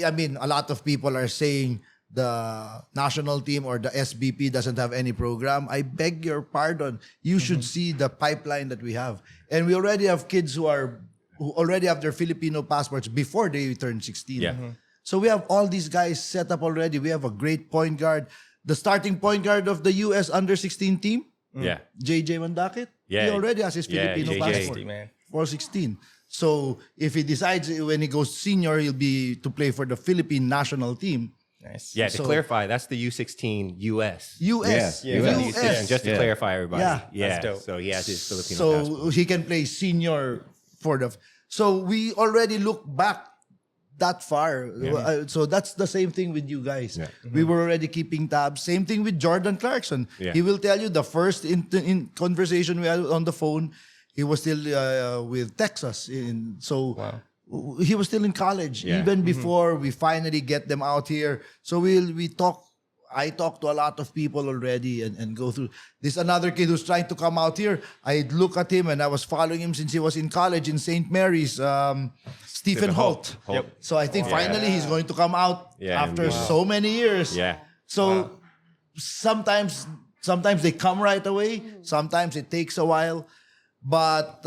I mean, a lot of people are saying the national team or the SBP doesn't have any program. I beg your pardon. You should see the pipeline that we have, and we already have kids who already have their Filipino passports before they turn 16. Yeah. So we have all these guys set up already. We have a great point guard. The starting point guard of the US under-16 team, Yeah. JJ Mandakit, Yeah. he already has his Yeah, Filipino JJ. passport. Man. For 16. So if he decides when he goes senior, he'll be to play for the Philippine national team. Nice. Yeah, to So- clarify, that's the U16 US. US. Yeah, That's the US. U16, just to Yeah. clarify everybody. Yeah. That's dope. So he has his Filipino So passport. he can play senior for the. So we already look back that far. So that's the same thing with you guys. Yeah. We were already keeping tabs. Same thing with Jordan Clarkson. Yeah. He will tell you the first in conversation we had on the phone, he was still with Texas. He was still in college Yeah. even before we finally get them out here. So we talk. I talk to a lot of people already and go through. This another kid who's trying to come out here. I look at him and I was following him since he was in college in St. Mary's. Stephen Holt. Yep. So I think finally he's going to come out Yeah, after and so many years. Yeah. So sometimes they come right away. Sometimes it takes a while. But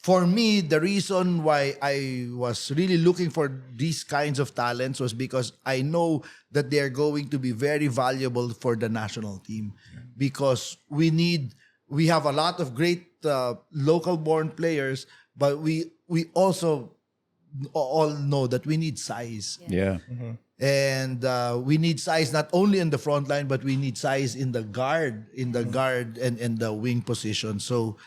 for me, the reason why I was really looking for these kinds of talents was because I know that they're going to be very valuable for the national team. Because we have a lot of great local-born players, but we also all know that we need size. Yeah. And we need size not only in the front line, but we need size in the guard, and the wing position. So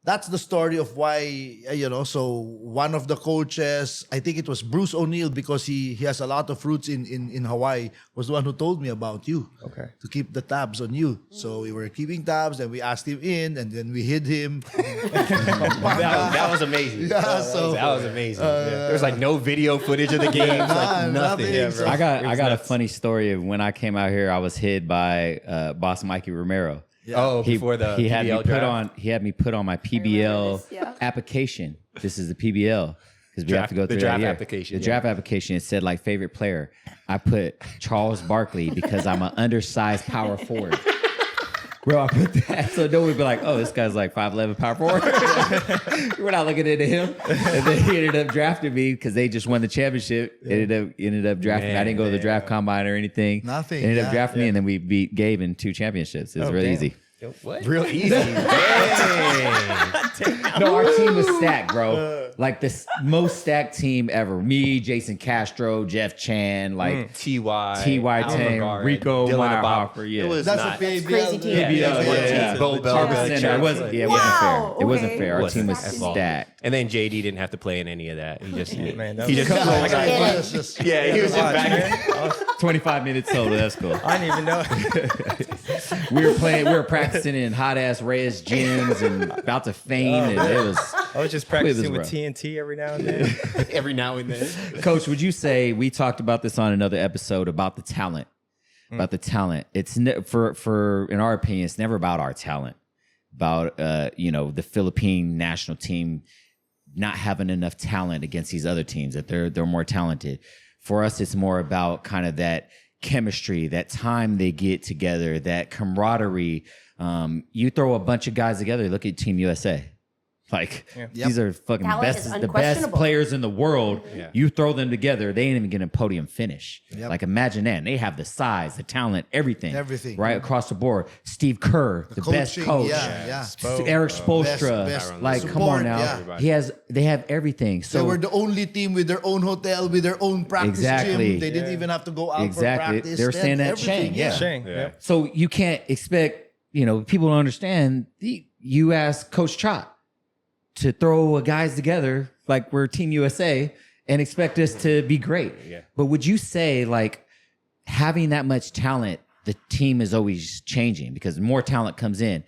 that's the story of why, so one of the coaches, I think it was Bruce O'Neill, because he has a lot of roots in Hawaii, was the one who told me about you. Okay. To keep the tabs on you. So we were keeping tabs, and we asked him in, and then we hid him. That was amazing. Yeah, so That was amazing. There's like no video footage of the game. Like nothing. Yeah, bro. I got a funny story of when I came out here. I was hid by Boss Mikey Romero. Oh, before the he had me PBL put draft? on my PBL this, yeah. application. This is the PBL because we have to go The through draft that year. application, The yeah. draft application. It said like favorite player. I put Charles Barkley because I'm an undersized power forward. Bro, I put that so no one would be like, oh, this guy's like 5'11" power forward. We're not looking into him. And then he ended up drafting me because they just won the championship. Ended up drafting me. I didn't go to the draft combine or anything. Nothing, Ended up yeah. drafting me, and then we beat Gabe in 2 championships. It was really damn. easy. Yo, what? Real easy. Dang. No, our team was stacked, bro. Like the most stacked team ever. Me, Jason Castro, Jeff Chan, like T.Y. T.Y. Al Tang, McGarrett, Rico Dylan Meyerhofer. Abab. Yeah. It was That's not. a PBL. crazy team. Yeah, Yeah. yeah. Bo Belga, 100%. Chad It wasn't. Yeah, it wasn't Wow, fair. It wasn't okay. fair. Our Wasn't team was at all. stacked. And then JD didn't have to play in any of that. He just Man, that he was- just I got Get it. it. It's just- yeah, he was just Watch, back. man. 25 minutes total. That's cool. I didn't even know. We were practicing in hot ass Reyes gyms and about to faint. And it was. I was just It was practicing with rough. TNT every now and then. Every now and then. Coach, would you say we talked about this on another episode about the talent? About the talent. It's for in our opinion, it's never about our talent. About the Philippine national team not having enough talent against these other teams, that they're more talented. For us, it's more about kind of that chemistry, that time they get together, that camaraderie. You throw a bunch of guys together, look at Team USA. Like these are fucking Talent is the best unquestionable. players in the world. Yeah. You throw them together, they ain't even getting a podium finish. Yep. Like imagine that. And they have the size, the talent, everything. Everything. Right across the board. Steve Kerr, the best coaching, coach. yeah. Eric Spoelstra. Best like, come support, on now. yeah. They have everything. They So were the only team with their own hotel, with their own practice Exactly. gym. They didn't even have to go out Exactly. for practice. They were saying that Everything, Shane, yeah. Shang. Yeah. So you can't expect, people don't understand. You ask Coach Chot to throw guys together like we're Team USA and expect us to be great. Yeah. But would you say like having that much talent, the team is always changing because more talent comes in?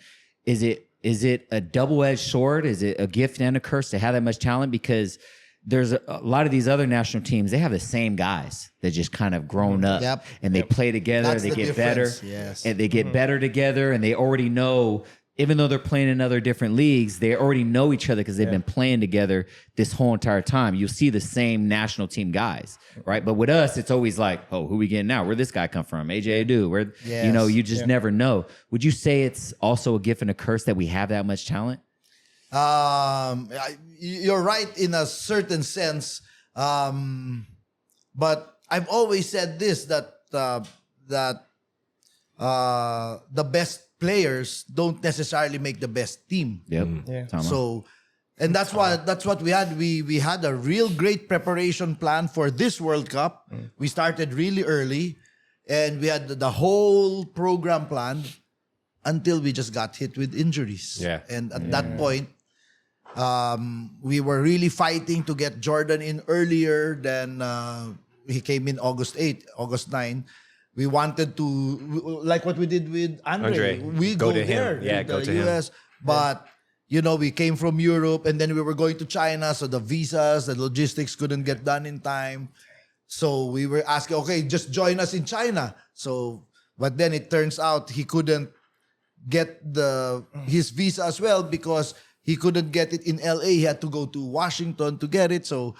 Is it a double-edged sword? Is it a gift and a curse to have that much talent? Because there's a lot of these other national teams, they have the same guys that just kind of grown up Yep. and they play together, That's they the get better, difference, yes. and they get better together, and they already know, even though they're playing in other different leagues, they already know each other because they've been playing together this whole entire time. You'll see the same national team guys, right? But with us, it's always like, oh, who we getting now? Where'd this guy come from? AJ Adu. Where, Yes. you just never know. Would you say it's also a gift and a curse that we have that much talent? You're right in a certain sense, but I've always said this, that the best players don't necessarily make the best team. Yep. Yeah. Tama. So And that's what we had. We had a real great preparation plan for this World Cup. We started really early, and we had the whole program planned until we just got hit with injuries. Yeah. And at that point, we were really fighting to get Jordan in earlier than he came in August 8, August 9. We wanted to, like what we did with Andre. We Go go to him. there, Yeah, to go the to him. US. But, you know, we came from Europe and then we were going to China. So the visas, the logistics couldn't get done in time. So we were asking, okay, just join us in China. So, but then it turns out he couldn't get his visa as well because he couldn't get it in LA. He had to go to Washington to get it. So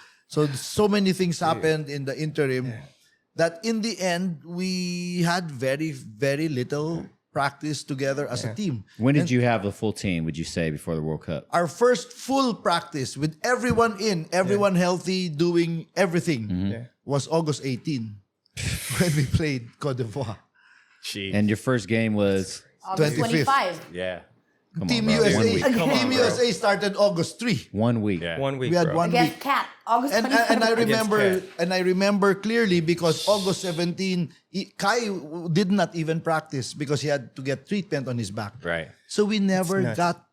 many things happened in the interim that in the end we had very, very little practice together as a team. When did you have the full team, would you say, before the World Cup? Our first full practice with everyone in, everyone healthy, doing everything was August 18 when we played Cote d'Ivoire. Jeez. And your first game was August 25th. 25. Yeah. come Team on, bro. 1 USA. week. Team USA started August 3. 1 week. Yeah. 1 week. We had bro. 1 Against week. Cat. August And 25. I remember clearly because August 17, Kai did not even practice because he had to get treatment on his back. Right. So we never nuts. got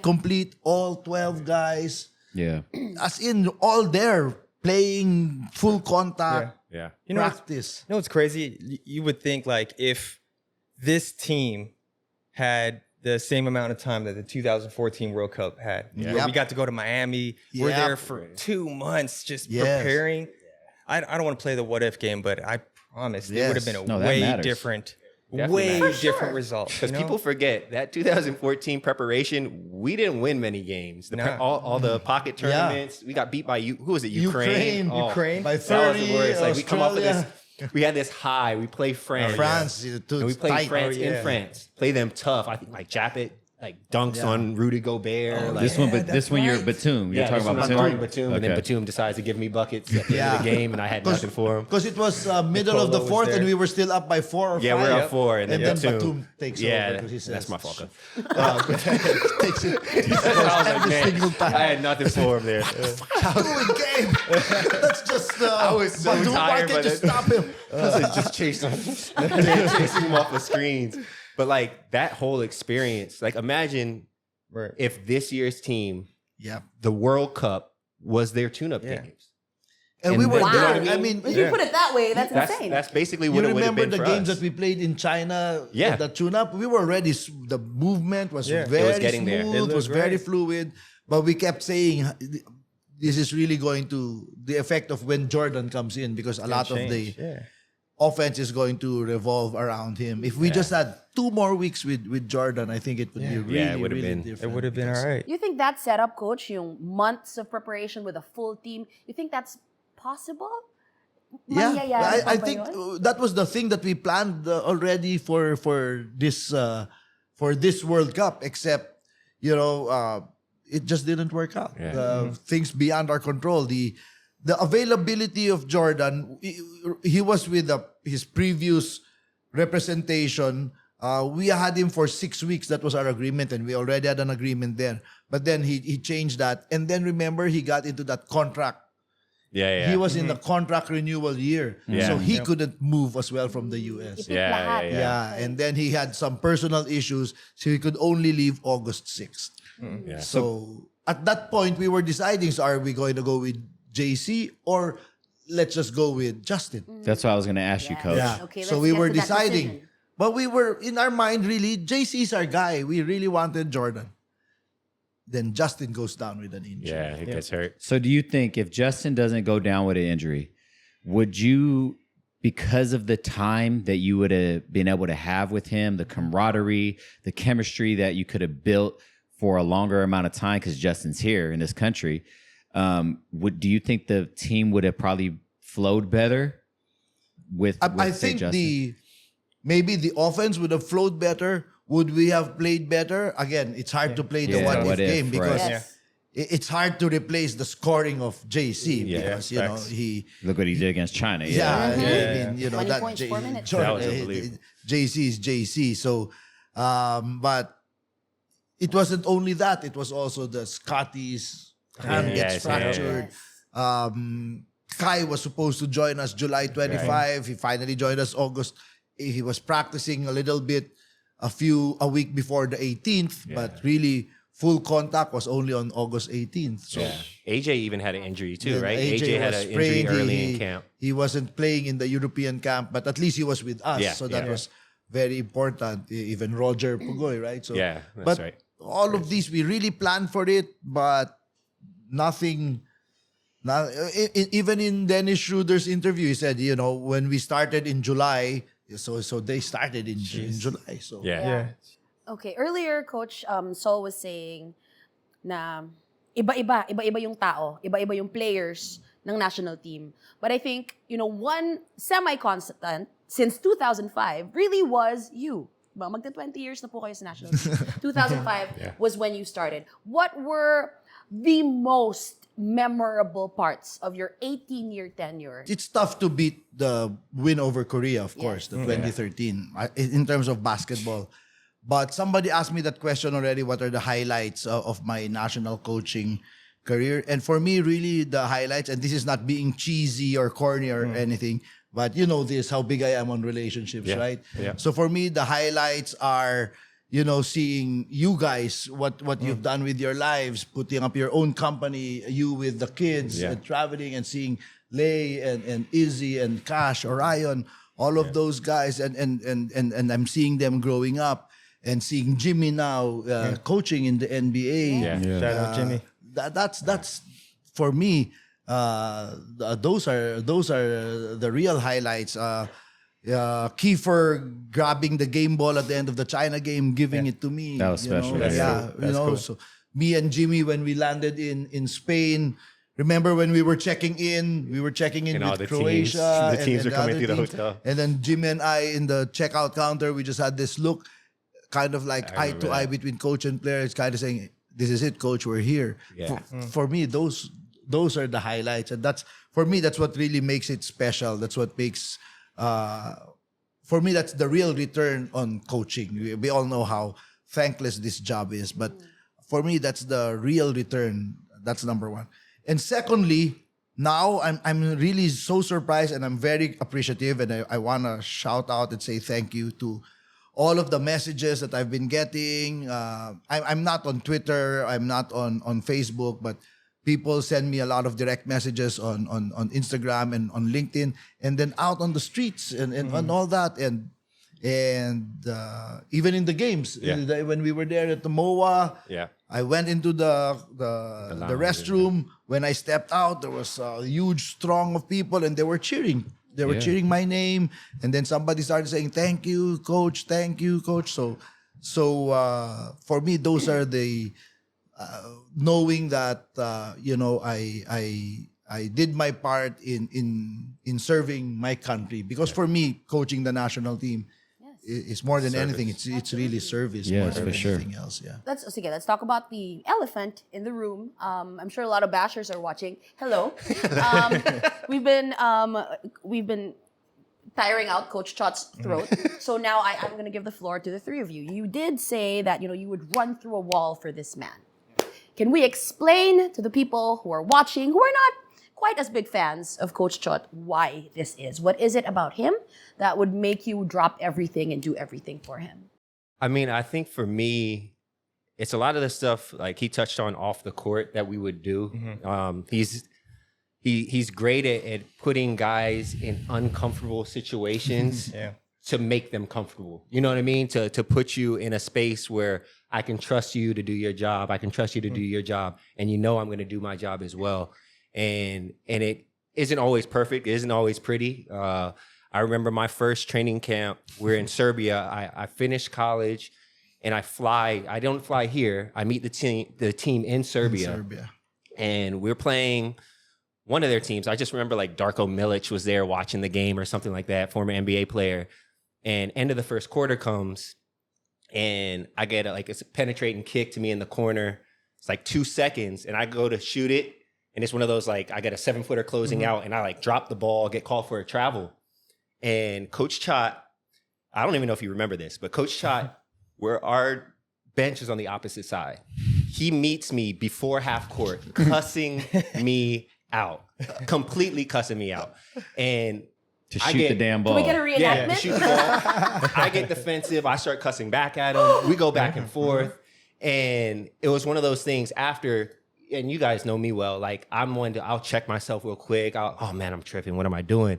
complete all 12 guys, Yeah. as in all there playing full contact Yeah. You know, what's, practice. you know what's crazy? You would think like if this team had the same amount of time that the 2014 World Cup had, where Yep. we got to go to Miami. We're Yep. there for 2 months just Yes. preparing. I don't want to play the what if game, but I promise it Yes. would have been a No, that way matters. different, Definitely way matters. different result. Because you know? people forget that 2014 preparation, we didn't win many games. Nah. All the pocket tournaments, we got beat by who was it? Ukraine. Ukraine. Ukraine. By That was the 30, worst. Like we come off of this. Australia. We had this high. We play France. France. And we played France in France. Play them tough. I think like Japet like dunks on Rudy Gobert. Like, This one you're Batum. You're talking about I'm guarding Batum. Batum, and then Okay. Batum decides to give me buckets at the end of the game, and I had nothing for him. Because it was middle of the was fourth there. and we were still up by 4 or 5. Yeah, we're up 4, and then then Batum, Batum takes over. Because he says, that's my fault. takes it. I was like, man, single time. I had nothing for him there. Doing game. That's just. I was so Batum, why tired, can't you but stop him? I was like, just chasing him off the screens. But like that whole experience, like imagine Right. if this year's team, Yeah. the World Cup, was their tune-up games. And we were Wow. there. I mean, If you put it that way, that's insane. That's basically you what it would have remember been the for games us. that we played in China? Yeah. The tune-up. We were already. The movement was Yeah. It was very getting there. smooth. It It was looked very great. fluid. But we kept saying, this is really going to the effect of when Jordan comes in because a lot of the offense is going to revolve around him. If we just had 2 more weeks with Jordan, I think it would be really, Yeah, it would have really been. different. It would have been all right. You think that setup, coach, yung months of preparation with a full team, you think that's possible? Yeah, Mangyayari pa I ba think yun? that was the thing that we planned already for this World Cup. Except, it just didn't work out. Things beyond our control. The availability of Jordan, he was with his previous representation. We had him for 6 weeks. That was our agreement, and we already had an agreement there. But then he changed that, and then remember he got into that contract. Yeah. He was in the contract renewal year, Yeah. so he couldn't move as well from the US. Ipit lahat. Yeah, and then he had some personal issues, so he could only leave August 6th. Yeah. So at that point, we were deciding, so are we going to go with JC or let's just go with Justin? That's what I was going to ask you, coach. Yeah. Okay, So let's we get were to that deciding. decision. But we were, in our mind, really, JC's our guy. We really wanted Jordan. Then Justin goes down with an injury. Yeah, he gets hurt. So do you think if Justin doesn't go down with an injury, would you, because of the time that you would have been able to have with him, the camaraderie, the chemistry that you could have built for a longer amount of time, because Justin's here in this country, do you think the team would have probably flowed better with I say, think Justin? maybe the offense would have flowed better. Would we have played better? Again, it's hard to play the Yeah, what what if if, game right. because Yes. it's hard to replace the scoring of JC because facts. he Look what he did against China. I mean 20 that points, 4 minutes. Jordan, That was unbelievable. JC is JC. So, but it wasn't only that. It was also the Scotty's hand gets Yes, fractured. Kai was supposed to join us July 25. He finally joined us August. He was practicing a little bit a week before the 18th, but really full contact was only on August 18th. So AJ even had an injury too, then right? AJ had was an injury sprained. early in camp. He wasn't playing in the European camp, but at least he was with us. Yeah, So that yeah. was very important. Even Roger Pugoy, right? So Yeah, that's but right. all of these, we really planned for it, but nothing. Even in Dennis Schroeder's interview, he said, when we started in July, so they started in July. So Yeah. Okay, earlier, Coach Sol was saying na iba-iba yung tao, iba-iba yung players ng national team. But I think, one semi-constant since 2005 really was you. Diba? Magta 20 years na po kayo sa national team. 2005 was when you started. What were the most memorable parts of your 18-year tenure? it's tough to beat the win over Korea, of course, the 2013, in terms of basketball. But somebody asked me that question already, what are the highlights of my national coaching career? And for me, really, the highlights, and this is not being cheesy or corny or anything, but you know this, how big I am on relationships, right? Yeah. So for me, the highlights are, seeing you guys, what you've done with your lives, putting up your own company, you with the kids, and traveling and seeing Lay and Izzy and Cash, Orion, all of those guys, and I'm seeing them growing up and seeing Jimmy now coaching in the NBA. Shout out Jimmy. That's for me. Those are the real highlights. Kiefer grabbing the game ball at the end of the China game, giving it to me. That was special. That's cool. So me and Jimmy, when we landed in Spain, remember when we were checking in And all with the Croatia. teams- the teams and are coming other through the teams. hotel. And then Jimmy and I in the checkout counter, we just had this look, kind of like eye to eye between coach and players, kind of saying, "This is it, coach. We're here." Yeah. For me, those are the highlights, and that's what really makes it special. That's what makes. For me, that's the real return on coaching. We all know how thankless this job is, but for me, that's the real return. That's number one. And secondly, now I'm really so surprised, and I'm very appreciative, and I want to shout out and say thank you to all of the messages that I've been getting. I'm not on Twitter, I'm not on Facebook, but people send me a lot of direct messages on Instagram and on LinkedIn, and then out on the streets and all that, and even in the games. When we were there at the MOA, I went into the restroom. When I stepped out, there was a huge throng of people, and they were cheering. They were cheering my name, and then somebody started saying, "Thank you, coach. Thank you, coach." So for me, those are the knowing that I did my part in serving my country, because for me, coaching the national team is more than anything. It's really service more Yes, than for sure. anything else. Yeah. Let's talk about the elephant in the room. I'm sure a lot of bashers are watching. Hello. We've been tiring out Coach Chot's throat. So now I'm going to give the floor to the three of you. You did say that you would run through a wall for this man. Can we explain to the people who are watching, who are not quite as big fans of Coach Chot, why this is? What is it about him that would make you drop everything and do everything for him? I mean, I think for me, it's a lot of the stuff like he touched on off the court that we would do. He's great at putting guys in uncomfortable situations to make them comfortable. You know what I mean? To put you in a space where I can trust you to do your job. I can trust you to do your job, and I'm going to do my job as well. And it isn't always perfect. It isn't always pretty. I remember my first training camp. We're in Serbia. I finished college, and I fly. I don't fly here. I meet the team in Serbia. And we're playing one of their teams. I just remember like Darko Milic was there watching the game or something like that, former NBA player. And end of the first quarter comes, and I get a penetrating kick to me in the corner. It's like 2 seconds, and I go to shoot it. And it's one of those, like, I got a 7-footer closing out, and I like drop the ball, get called for a travel. And Coach Chot, I don't even know if you remember this, but Coach Chot, where our bench is on the opposite side. He meets me before half court, cussing me out, completely cussing me out. And To shoot the damn ball. Can we get a yeah, reenactment? shoot the ball. I get defensive. I start cussing back at him. We go back and forth. And it was one of those things after, and you guys know me well, like I'll check myself real quick. Oh man, I'm tripping. What am I doing?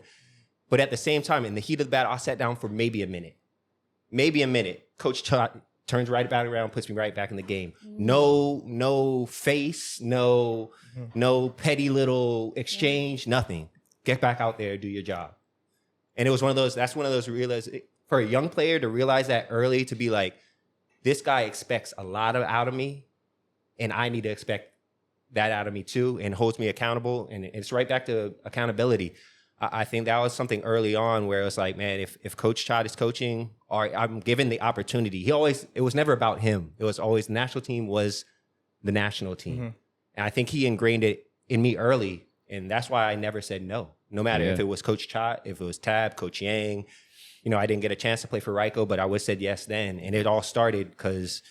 But at the same time, in the heat of the battle, I sat down for maybe a minute. Coach Chot turns right back around, puts me right back in the game. No face, no petty little exchange, nothing. Get back out there, do your job. And it was that's one of those for a young player to realize that early, to be like, this guy expects a lot out of me, and I need to expect that out of me too, and holds me accountable. And it's right back to accountability. I think that was something early on where it was like, man, if Coach Chot is coaching, or I'm given the opportunity, it was never about him. It was always the national team was the national team. And I think he ingrained it in me early. And that's why I never said no matter if it was Coach Chot, if it was Tab, Coach Yang. I didn't get a chance to play for Ryko, but I would have said yes then. And it all started because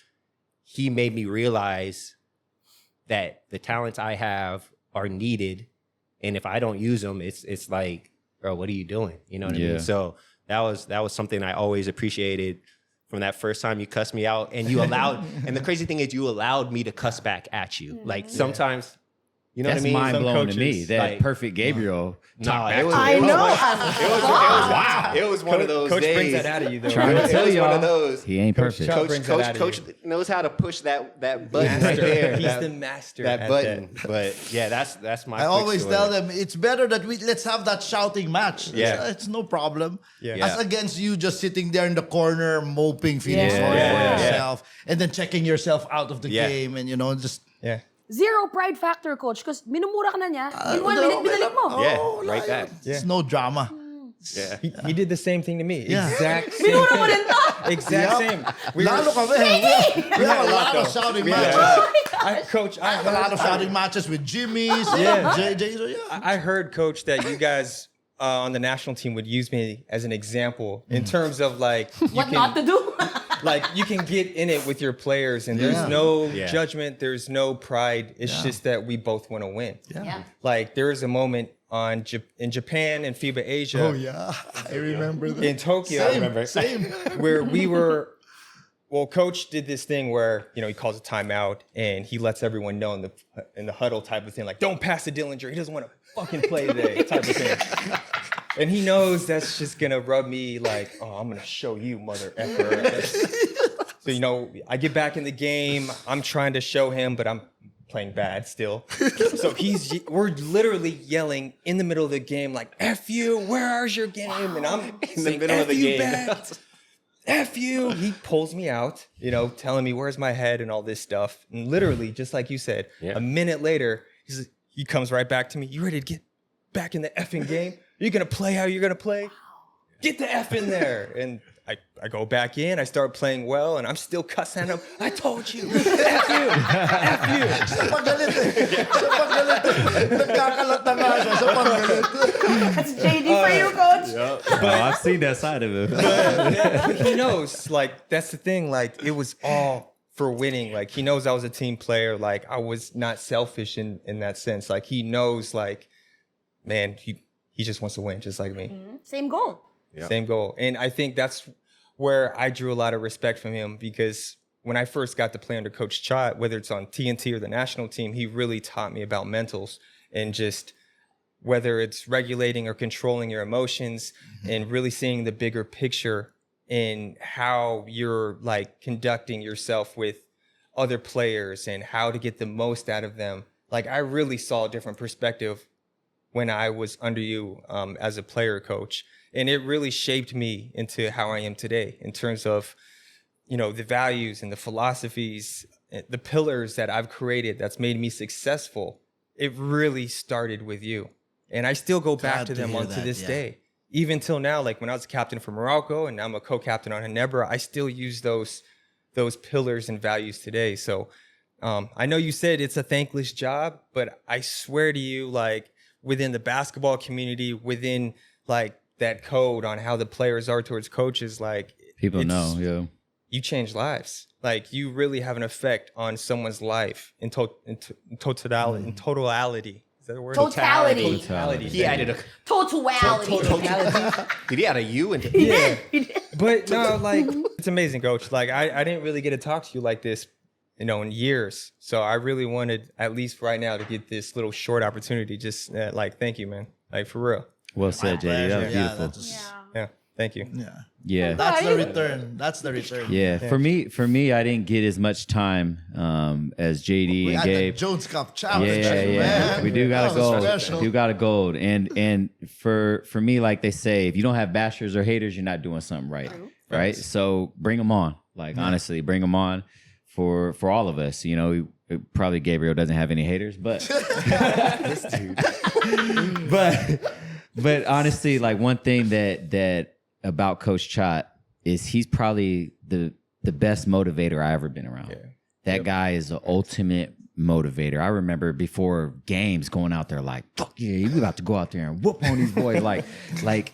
he made me realize that the talents I have are needed. And if I don't use them, it's like, bro, what are you doing? You know what I mean? So that was something I always appreciated from that first time you cussed me out. And you allowed, and the crazy thing is you allowed me to cuss back at you. Like sometimes, you know That's what I mean? mind blowing to me. coaches, That like, perfect Gabriel. Nah, talk it was, back to it was, know. wow. It was one of those Coach days. brings that out of you, though. Trying to It tell was one y'all, of those. he ain't perfect. Chot brings that out of Coach you. knows how to push that button right there. He's that, the master that at button. that. But yeah, that's my. I quick always story. tell them it's better that let's have that shouting match. Yeah. It's no problem. Yeah. As against you just sitting there in the corner moping, feeling Yeah. sorry Yeah. for yourself, and then checking yourself out of the Yeah. game, and just Yeah. Zero pride factor, coach, because minumura ka na niya. In 1 minute, binalik mo. Yeah, right back. It's no drama. Yeah. He did the same thing to me. Yeah. Exact same Minura mo thing. rin to. Exact same. We Lalo were, kami. We have a lot of shouting matches. Coach, I have a lot of shouting matches with Jimmy's, Yeah. JJ. So I heard, Coach, that you guys on the national team would use me as an example in terms of like What not to do? like you can get in it with your players, and there's Yeah. no Yeah. judgment, there's no pride. It's just that we both want to win. Yeah. Like there was a moment in Japan and FIBA Asia. Oh yeah, I remember that. In Tokyo, Same. where we were. Well, Coach did this thing where he calls a timeout and he lets everyone know in the huddle type of thing, like don't pass to Dillinger. He doesn't want to fucking play today, type of thing. And he knows that's just gonna rub me like, oh, I'm gonna show you, mother effer. So I get back in the game. I'm trying to show him, but I'm playing bad still. So we're literally yelling in the middle of the game, like "F you, where's your game?" And I'm In the middle of the game. Back. F you. He pulls me out, telling me where's my head and all this stuff. And literally, just like you said, a minute later, he comes right back to me. You ready to get back in the effing game? Are you going to play how you're going to play? Get the F in there. And I go back in. I start playing well, and I'm still cussing at him. I told you. F you. F you. Sa paggalit eh. Sa pagalit eh. Nagkakalat na nga siya sa paggalit. That's JD for you, coach. I've seen that side of it. But he knows, like, that's the thing. Like, it was all for winning. Like, he knows I was a team player. Like, I was not selfish in that sense. Like, he knows, like, man, he just wants to win, just like me. Same goal. Same goal. And I think that's where I drew a lot of respect from him, because when I first got to play under Coach Chot, whether it's on TNT or the national team, he really taught me about mentals and just whether it's regulating or controlling your emotions and really seeing the bigger picture in how you're like conducting yourself with other players and how to get the most out of them. Like I really saw a different perspective when I was under you as a player coach. And it really shaped me into how I am today in terms of, the values and the philosophies, the pillars that I've created that's made me successful. It really started with you. And I still go back Glad to to them hear to that, this yeah. day. Even till now, like when I was a captain for Morocco and now I'm a co-captain on Ginebra, I still use those pillars and values today. So I know you said it's a thankless job, but I swear to you, like within the basketball community, within like that code on how the players are towards coaches, like People know, yeah. you change lives. Like you really have an effect on someone's life in totality. Is that a word? Totality. Totality. He added a Totality. Did he add a U? And Yeah. But no, like it's amazing, Coach. Like I didn't really get to talk to you like this, in years. So I really wanted, at least right now, to get this little short opportunity. Just like, thank you, man. Like for real. Well said, JD. That was Yeah, beautiful. that's just, Yeah. Thank you. yeah. Yeah. That's the return. That's the return. Yeah, for me, I didn't get as much time as JD We and had the Gabe. Jones Cup Yeah, challenge, yeah. We do got a That was gold. special. We do got a gold. And for me, like they say, if you don't have bashers or haters, you're not doing something right. Right? So bring them on. Like honestly, bring them on for all of us. Probably Gabriel doesn't have any haters, but this dude. but honestly, like one thing that about Coach Chot is he's probably the best motivator I ever been around. Yeah. That guy is the ultimate motivator. I remember before games going out there like, fuck yeah, we about to go out there and whoop on these boys. like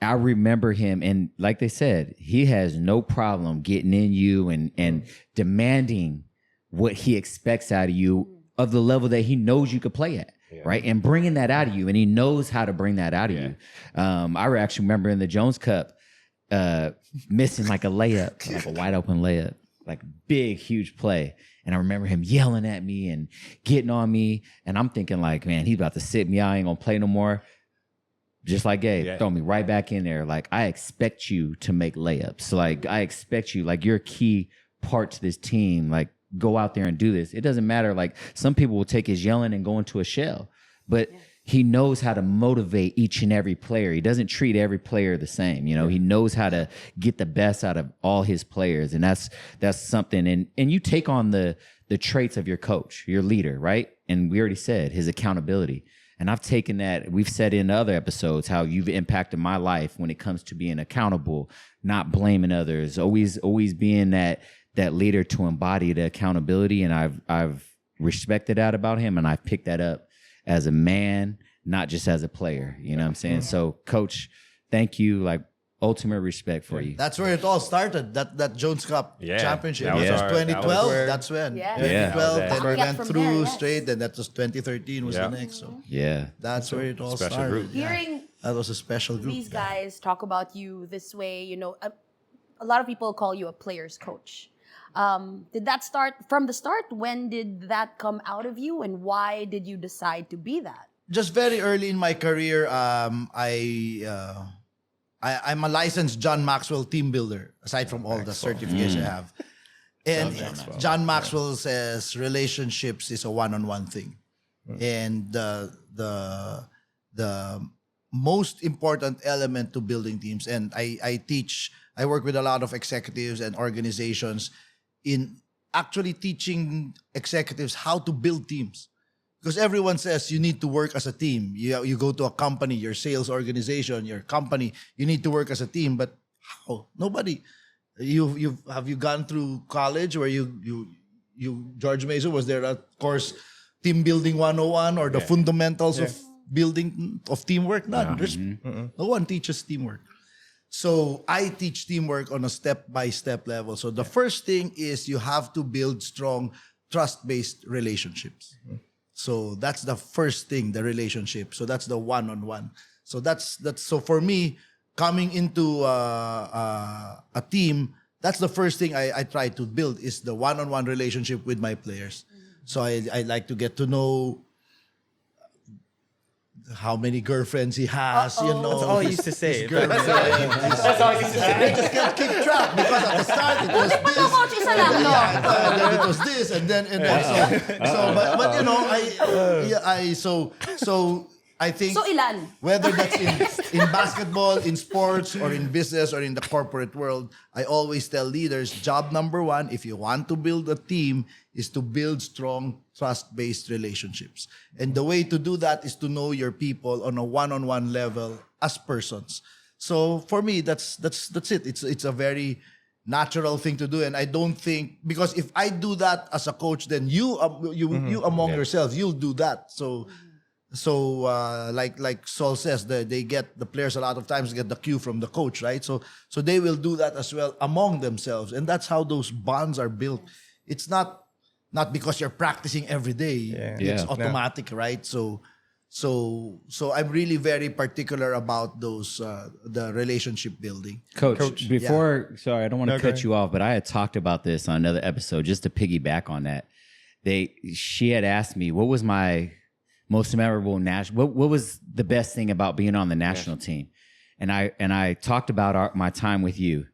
I remember him, and like they said, he has no problem getting in you and demanding what he expects out of you of the level that he knows you could play at. Right. And bringing that out of you. And he knows how to bring that out of you. I actually remember in the Jones Cup, missing like a layup, like a wide open layup, like big, huge play. And I remember him yelling at me and getting on me. And I'm thinking like, man, he's about to sit me out. I ain't going to play no more. Just like Gabe, throw me right back in there. Like, I expect you to make layups. Like, I expect you, like, you're a key part to this team. Like, go out there and do this. It doesn't matter. Like, some people will take his yelling and go into a shell, but he knows how to motivate each and every player. He doesn't treat every player the same. He knows how to get the best out of all his players. And that's something. And you take on the traits of your coach, your leader, right? And we already said his accountability. And I've taken that. We've said in other episodes how you've impacted my life when it comes to being accountable, not blaming others, always being that leader to embody the accountability. And I've respected that about him, and I've picked that up as a man, not just as a player. You know what I'm saying? So, Coach, thank you. Like, ultimate respect for you. That's where it all started. That Jones Cup championship. That was It was our- 2012. that was That's when. Yeah. 2012. Yeah. Then we Yeah, went from through there, yes. straight. Then that was 2013 was the next. So Yeah. that's where it all Special started. group. Yeah. Hearing That was a special group. these guys talk about you this way, a lot of people call you a player's coach. Did that start from the start? When did that come out of you, and why did you decide to be that? Just very early in my career, I'm a licensed John Maxwell team builder, aside from all the certificates I have. And John Maxwell says relationships is a one-on-one thing. And the most important element to building teams, and I work with a lot of executives and organizations in actually teaching executives how to build teams. Because everyone says you need to work as a team. You go to a company, your sales organization, your company, you need to work as a team. But how? Nobody. Have you gone through college where you George Mason, was there a course Team Building 101 or the fundamentals of building of teamwork? None. There's no one teaches teamwork. So I teach teamwork on a step-by-step level. So the first thing is you have to build strong trust-based relationships. So that's the first thing, the relationship. So that's the one-on-one. So that's so for me, coming into a team, that's the first thing I try to build is the one-on-one relationship with my players. So I like to get to know how many girlfriends he has, That's all he used to say. That's all he used to say. I just can't keep track because at the start it was this. Coach, isa lang, no? And then it was this, and then so I think So ilan? whether that's in basketball, in sports, or in business, or in the corporate world, I always tell leaders, job number one, if you want to build a team, is to build strong, trust-based relationships. And the way to do that is to know your people on a one-on-one level as persons. So for me, that's it. It's a very natural thing to do, and I don't think, because if I do that as a coach, then you among yourselves, you'll do that. So So like Saul says, they get the players a lot of times get the cue from the coach, right? So they will do that as well among themselves, and that's how those bonds are built. It's not because you're practicing every day. It's Yeah. automatic, right? So I'm really very particular about those the relationship building. Coach, before, sorry, I don't want to cut you off, but I had talked about this on another episode just to piggyback on that. She had asked me, what was my most memorable national, what was the best thing about being on the national team? And I talked about my time with you,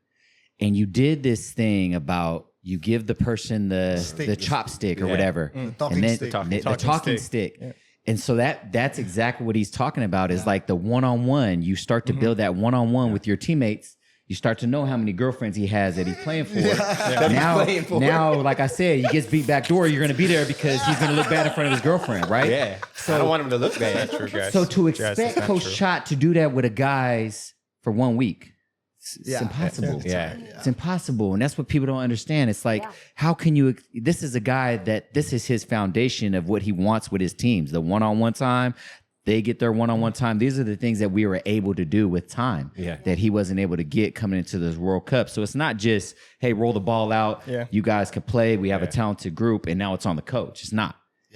and you did this thing about you give the person the chopstick or whatever, Talking stick. the talking stick. Yeah. And so that's exactly what he's talking about is like the one-on-one. You start to build that one-on-one with your teammates. You start to know how many girlfriends he has that he's playing for. Now, like I said, he gets beat back door. You're going to be there because he's going to look bad in front of his girlfriend, right? Yeah. So I don't want him to look bad. True, guys. So to expect Guys, it's not Coach true. Chot to do that with a guys for 1 week, it's Yeah. impossible. Yeah. It's impossible. And that's what people don't understand. It's like, how can you, this is a guy that this is his foundation of what he wants with his teams, the one-on-one time. They get their one-on-one time. These are the things that we were able to do with time that he wasn't able to get coming into this World Cup. So it's not just, hey, roll the ball out. Yeah. You guys can play. We have a talented group, and now it's on the coach. It's not.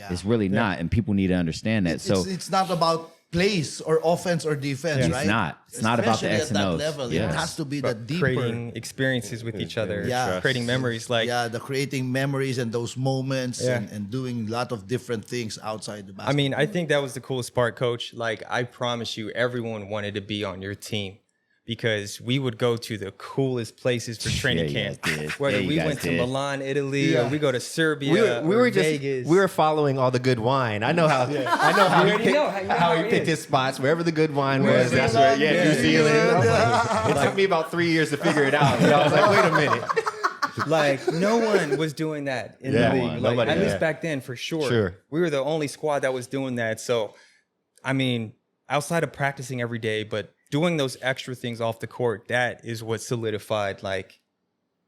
It's really not, and people need to understand that. It's not about plays or offense or defense, right? It's not. It's not about the Especially X and at O's. that level. Yes. It has to be the But deeper. creating experiences with each other, Yeah. creating memories. Like the creating memories and those moments Yeah. and doing a lot of different things outside the basketball. I mean, I think that was the coolest part, Coach. Like, I promise you, everyone wanted to be on your team because we would go to the coolest places for training Yeah, you camp. guys did. Whether Yeah, you we guys went to did. Milan, Italy, or we go to Serbia, We or were just Vegas. we were following all the good wine. I know how how he picked his spots. Wherever the good wine was, that's where. Yeah, New Zealand. I was like, it took me about 3 years to figure it out. I was like, wait a minute. Like, no one was doing that in Yeah, the league. Like, nobody, at yeah. least back then, for sure. Sure. We were the only squad that was doing that. So, I mean, outside of practicing every day, but doing those extra things off the court, that is what solidified like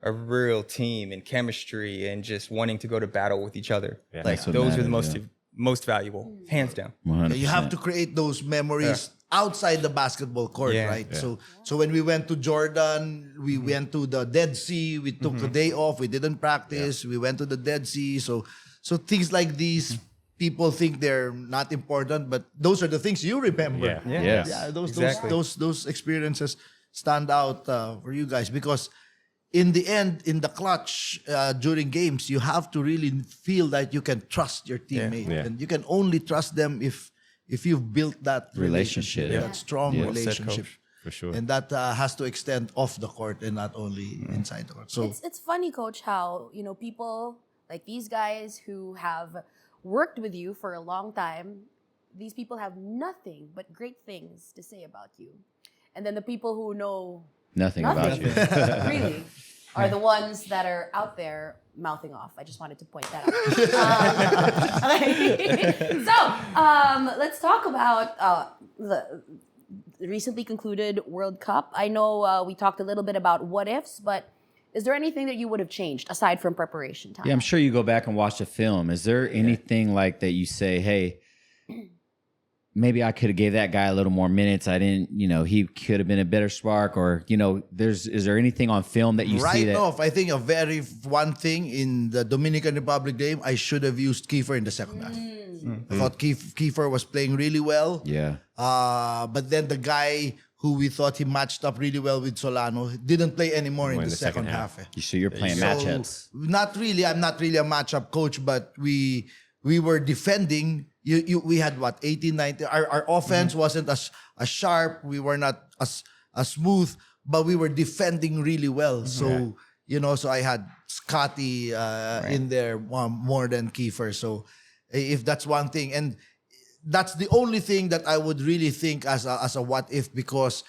a real team and chemistry and just wanting to go to battle with each other. Like, That's what those are the matters, most valuable, hands down. 100%. you have to create those memories outside the basketball court, Yeah. right? So when we went to Jordan, we went to the Dead Sea. We took a day off. We didn't practice. We went to the Dead Sea. So things like these, people think they're not important, but those are the things you remember. Yeah. Yes. Yeah, those Exactly. those experiences stand out for you guys because in the end, in the clutch during games, you have to really feel that you can trust your teammate, Yeah. and you can only trust them if you've built that relationship, Yeah. that strong Yeah. Well said, relationship, Coach. For sure. and that has to extend off the court and not only inside the court. So It's funny, Coach, how people like these guys who have worked with you for a long time. These people have nothing but great things to say about you, and then the people who know Nothing about you. really are the ones that are out there mouthing off. I just wanted to point that out. So let's talk about the recently concluded World Cup. I know we talked a little bit about what ifs, but is there anything that you would have changed aside from preparation time? Yeah, I'm sure you go back and watch the film. Is there anything like that you say, hey, maybe I could have gave that guy a little more minutes. I didn't, he could have been a better spark, or, is there anything on film that you see right that? off, I think one thing in the Dominican Republic game, I should have used Kiefer in the second half. I thought Kiefer was playing really well. Yeah. But then the guy who we thought he matched up really well with Solano didn't play anymore in the second half. So you're playing matchups. Not really. I'm not really a matchup coach, but we were defending. We had 18, 19. Our offense wasn't as sharp. We were not as smooth, but we were defending really well. So so I had Scotty in there more than Kiefer. So if that's one thing, and that's the only thing that I would really think as a what if, because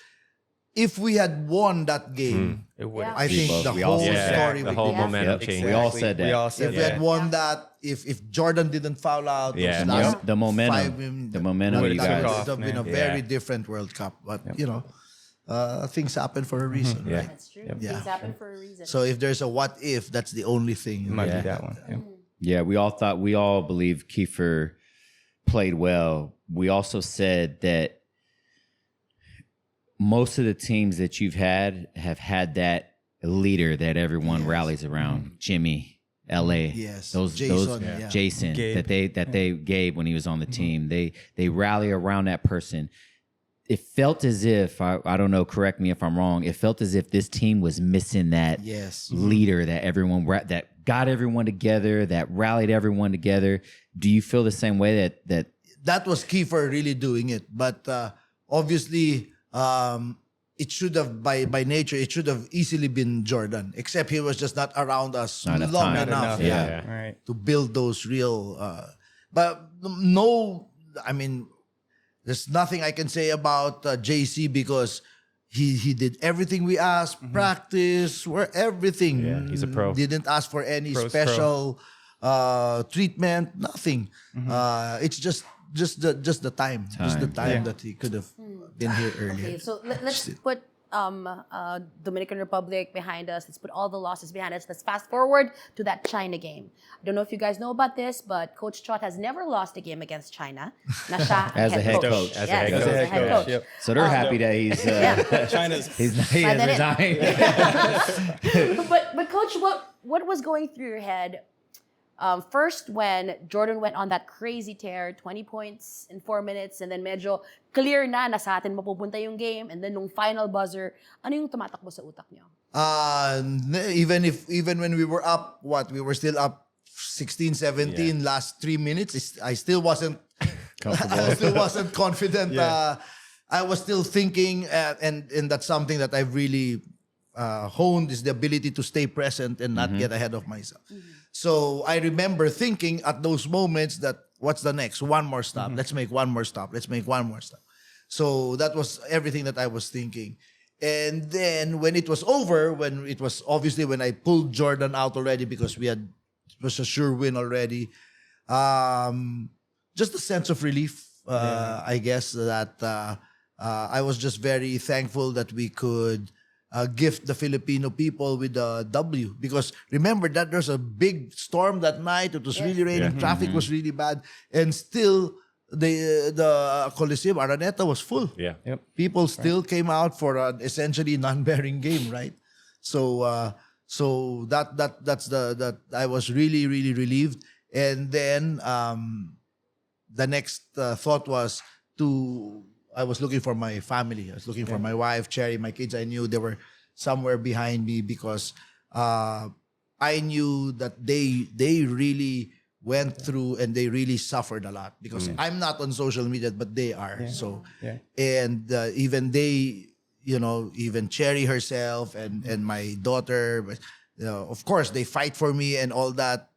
if we had won that game, It would. Yeah. I think the We all whole said that. story The would whole be momentum Yep. changed. We all said that. We all said if we that. had won that, if Jordan didn't foul out, Yeah. those last The momentum. 5 minutes, The momentum that you would guys. have been a man. very different World Cup. But things happen for a reason, Yeah. right? That's true. Yeah. Things happen for a reason. So if there's a what if, that's the only thing. It might Yeah. be that one. Yeah. Yeah, we all believe Kiefer played well, we also said that most of the teams that you've had have had that leader that everyone rallies around. Jimmy, LA, Yes. those Jason, yeah. Jason Gabe. that they Gabe when he was on the team. They rally around that person. It felt as if I don't know. Correct me if I'm wrong. It felt as if this team was missing that Yes. leader that everyone that got everyone together, that rallied everyone together. Do you feel the same way that Was key for really doing it. But obviously, it should have by nature it should have easily been Jordan. Except he was just not around us Not enough long time. enough. Yeah. All right. To build those real. But no, I mean, there's nothing I can say about JC because he did everything we asked, practice, everything. Yeah, he's a pro. Didn't ask for any Pro's special treatment, nothing. It's just the time. Just the time that he could have been here earlier. Okay, so let's put Dominican Republic behind us. Let's put all the losses behind us. Let's fast forward to that China game. I don't know if you guys know about this, but Coach Chot has never lost a game against China. Na siya As a head coach. Yes, As a as head a head coach. coach. Yep. so they're happy that he's China's he Slide has that in. resigned. But Coach, what was going through your head first when Jordan went on that crazy tear, 20 points in 4 minutes, and then medyo clear na sa atin mapupunta yung game, and then nung final buzzer, ano yung tumatakbo sa utak niyo? Even when we were up, we were still up 16, 17 last 3 minutes. I still wasn't Comfortable. I still wasn't confident. Yeah. I was still thinking, and that's something that I've really honed is the ability to stay present and not get ahead of myself. So I remember thinking at those moments that what's the next? One more stop. Let's make one more stop. Let's make one more stop. So that was everything that I was thinking. And then when it was over, when I pulled Jordan out already because it was a sure win already. Just a sense of relief, I guess, that I was just very thankful that we could gift the Filipino people with a W. Because remember that there's a big storm that night. It was really raining. Traffic was really bad. And still, the Coliseum Araneta was full. Yeah. Yep. People still came out for an essentially non-bearing game, right? So that I was really, really relieved. And then the next thought was I was looking for my family. I was looking for my wife, Cherry, my kids. I knew they were somewhere behind me because I knew that they really went through and they really suffered a lot because I'm not on social media, but they are. Yeah. So, Yeah. and even they, even Cherry herself and my daughter, of course, they fight for me and all that.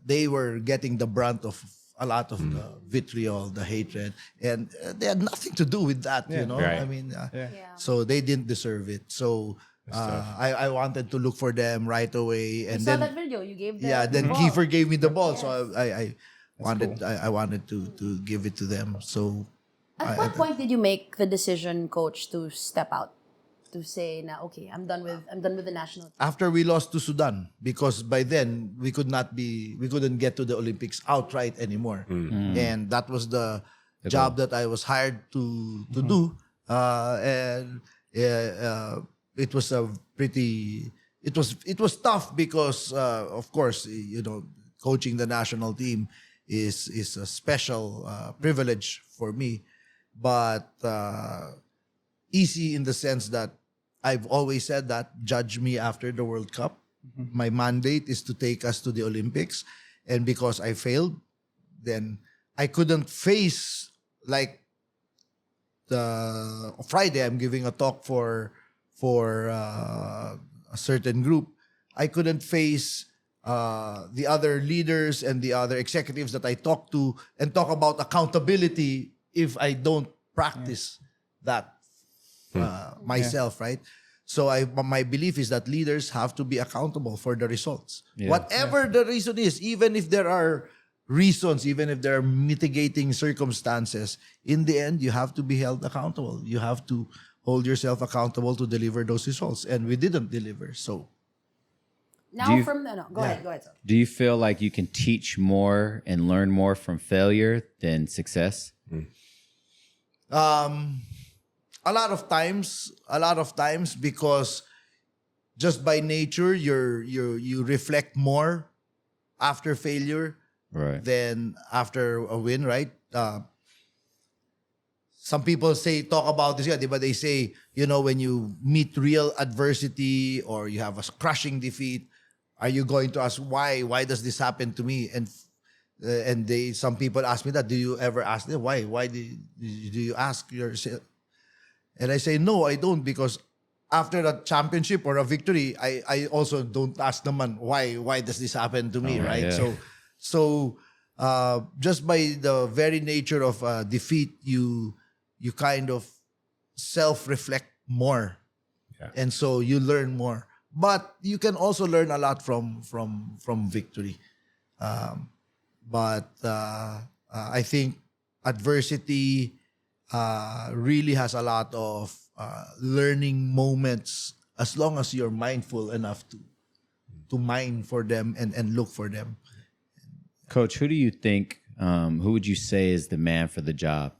They were getting the brunt of a lot of the vitriol, the hatred, and they had nothing to do with that, Right. I mean, Yeah. so they didn't deserve it. So I wanted to look for them right away, and I saw then that video. You gave them then the ball. Kiefer gave me the ball, so I wanted to give it to them. So At what point did you make the decision, Coach, to step out? To say na okay, I'm done with the national team. after we lost to Sudan, because by then we couldn't get to the Olympics outright anymore, and that was the job that I was hired to do, and it was it was tough because of course coaching the national team is a special privilege for me, but easy in the sense that I've always said that judge me after the World Cup. My mandate is to take us to the Olympics. And because I failed, then I couldn't face, like, the Friday I'm giving a talk for a certain group. I couldn't face the other leaders and the other executives that I talk to and talk about accountability if I don't practice that myself, right? So my belief is that leaders have to be accountable for the results. Yeah. Whatever the reason is, even if there are reasons, even if there are mitigating circumstances, in the end, you have to be held accountable. You have to hold yourself accountable to deliver those results. And we didn't deliver, so. Now you- go ahead. Sir. Do you feel like you can teach more and learn more from failure than success? A lot of times because just by nature you reflect more after failure Right. than after a win, right? Some people talk about this, but they say, when you meet real adversity or you have a crushing defeat, are you going to ask why? Why does this happen to me? And some people ask me that. Do you ever ask them why? Why do you ask yourself? And I say no, I don't, because after a championship or a victory, I also don't ask them why does this happen to me, Oh, right? yeah. So just by the very nature of defeat, you kind of self-reflect more, and so you learn more. But you can also learn a lot from victory. But I think adversity really has a lot of learning moments as long as you're mindful enough to mine for them and look for them. Coach, who do you think, who would you say is the man for the job?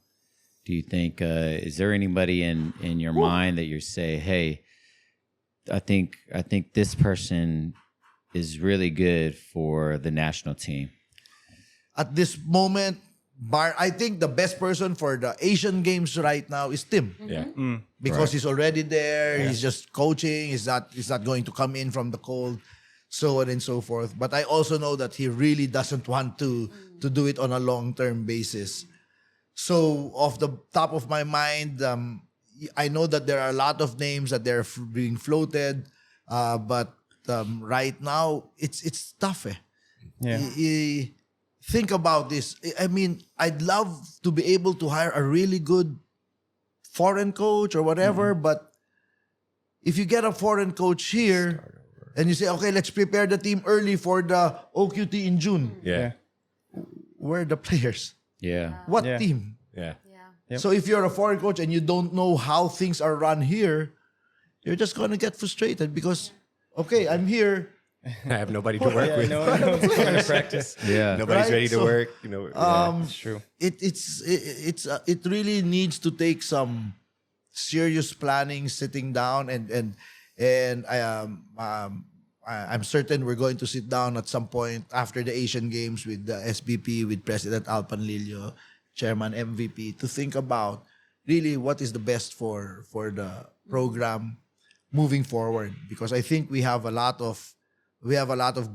Do you think, is there anybody in your mind that you say, hey, I think this person is really good for the national team? At this moment, I think the best person for the Asian Games right now is Tim. Yeah. Because he's already there. He's just coaching. He's not going to come in from the cold, so on and so forth. But I also know that he really doesn't want to do it on a long-term basis. So off the top of my mind, I know that there are a lot of names that they're being floated, but right now it's tough. Yeah. Think about this. I mean, I'd love to be able to hire a really good foreign coach or whatever, but if you get a foreign coach here and you say, okay, let's prepare the team early for the OQT in June, Yeah. where are the players? Yeah. What Yeah. team? Yeah. Yep. So if you're a foreign coach and you don't know how things are run here, you're just going to get frustrated because, okay, I'm here. I have nobody to work with. No one's going to practice. Yeah. Nobody's Right? ready to So, work. It's true. It really needs to take some serious planning, sitting down, and I'm certain we're going to sit down at some point after the Asian Games with the SBP, with President Al Panlilio, Chairman MVP, to think about really what is the best for the program moving forward. Because I think we have a lot of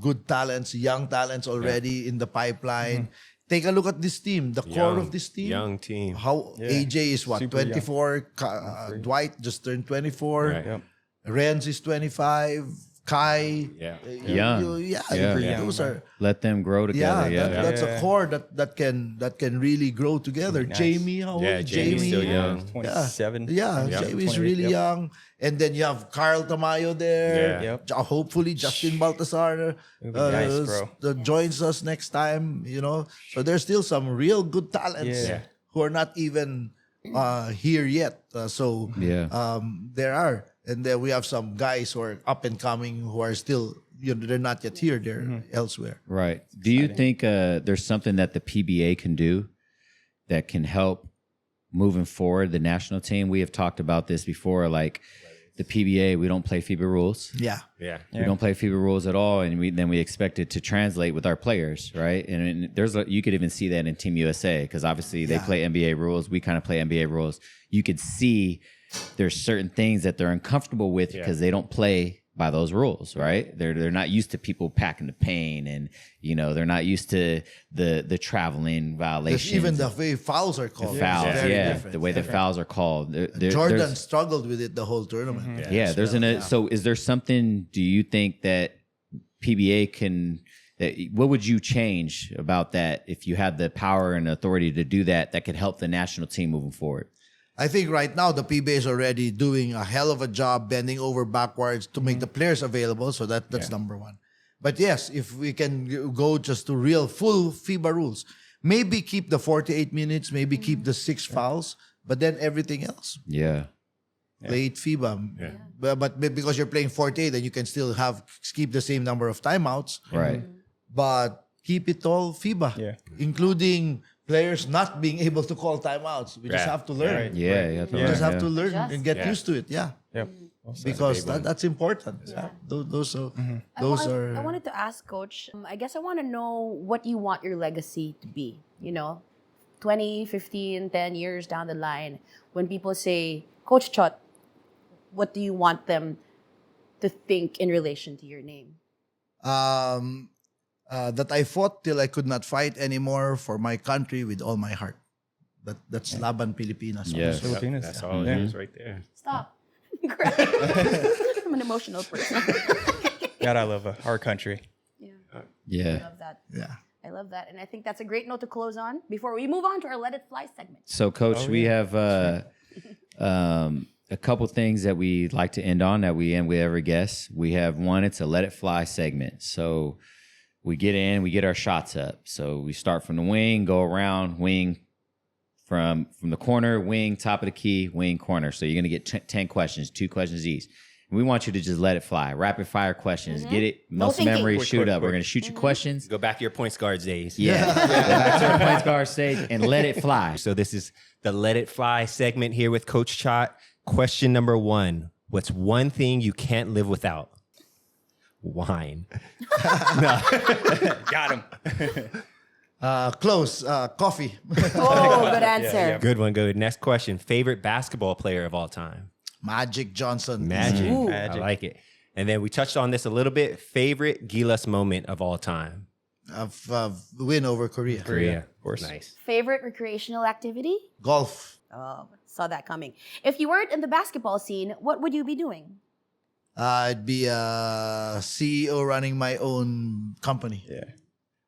good talents, young talents already in the pipeline. Take a look at this team, the core of this team. Young team. How AJ is what, Super young. 24, Dwight just turned 24, Right. Yep. Renz is 25, Kai. Yeah. Young. Yeah. Those are Let them grow together. Yeah. that's a core that can really grow together. Nice. Jamie, how old? Yeah, Jamie's still young. 27. Yeah, Yeah. Jamie's 28, really yep. young. And then you have Carl Tamayo there. Yeah. Yep. Hopefully Justin Baltasar It'll be nice, bro. joins us next time, So there's still some real good talents Yeah. who are not even here yet. There are. And then we have some guys who are up and coming who are still, they're not yet here. They're elsewhere. Right. Do you think there's something that the PBA can do that can help moving forward the national team? We have talked about this before, like the PBA, we don't play FIBA rules. Yeah. Yeah. We don't play FIBA rules at all, and we expect it to translate with our players, right? And you could even see that in Team USA, because obviously they play NBA rules. We kind of play NBA rules. You could see there's certain things that they're uncomfortable with because they don't play by those rules, right? They're not used to people packing the paint, and they're not used to the traveling violations. Even the way fouls are called. the fouls, is very yeah, different. the way the fouls are called. Jordan struggled with it the whole tournament. So is there something? Do you think that PBA can? What would you change about that if you had the power and authority to do that? That could help the national team moving forward. I think right now the PBA is already doing a hell of a job bending over backwards to make the players available. So that's number one. But yes, if we can go just to real full FIBA rules, maybe keep the 48 minutes, maybe keep the 6 fouls, but then everything else. Yeah. play it FIBA. But because you're playing 48, then you can still keep the same number of timeouts. Right. But keep it all FIBA, including players not being able to call timeouts. We just have to learn. Yeah, you have to We learn. just have to yeah. learn and get used to it. Yeah, Yep. because that's important. Those are I wanted to ask, Coach, I guess I want to know what you want your legacy to be, 20, 15, 10 years down the line. When people say, Coach Chot, what do you want them to think in relation to your name? That I fought till I could not fight anymore for my country with all my heart. That's Laban Pilipinas. Yes. Filipinas. That's all it is right there. Stop. I'm an emotional person. God, I love our country. I Yeah. love that. Yeah. I love that. And I think that's a great note to close on before we move on to our Let It Fly segment. So, Coach, we have a couple things that we like to end on that we end with every guest. We have one, it's a Let It Fly segment. So we get in, we get our shots up. So we start from the wing, go around, wing from the corner, wing, top of the key, wing, corner. So you're going to get 10 questions, 2 questions each. And we want you to just let it fly. Rapid fire questions. Get it. Muscle thinking. memory, Quick, shoot quick, up. We're quick. going to shoot you questions. Go back to your points guards days. Yeah. Go back to our points guard stage and let it fly. So this is the Let It Fly segment here with Coach Chot. Question number 1. What's one thing you can't live without? Wine. Got him. Close. Coffee. Oh, good answer. Good one, good. Next question. Favorite basketball player of all time? Magic Johnson. Magic. Ooh. I like it. And then we touched on this a little bit. Favorite Gilas moment of all time? Win over Korea. Korea. Of course. Nice. Favorite recreational activity? Golf. Oh, saw that coming. If you weren't in the basketball scene, what would you be doing? I'd be a CEO running my own company. Yeah.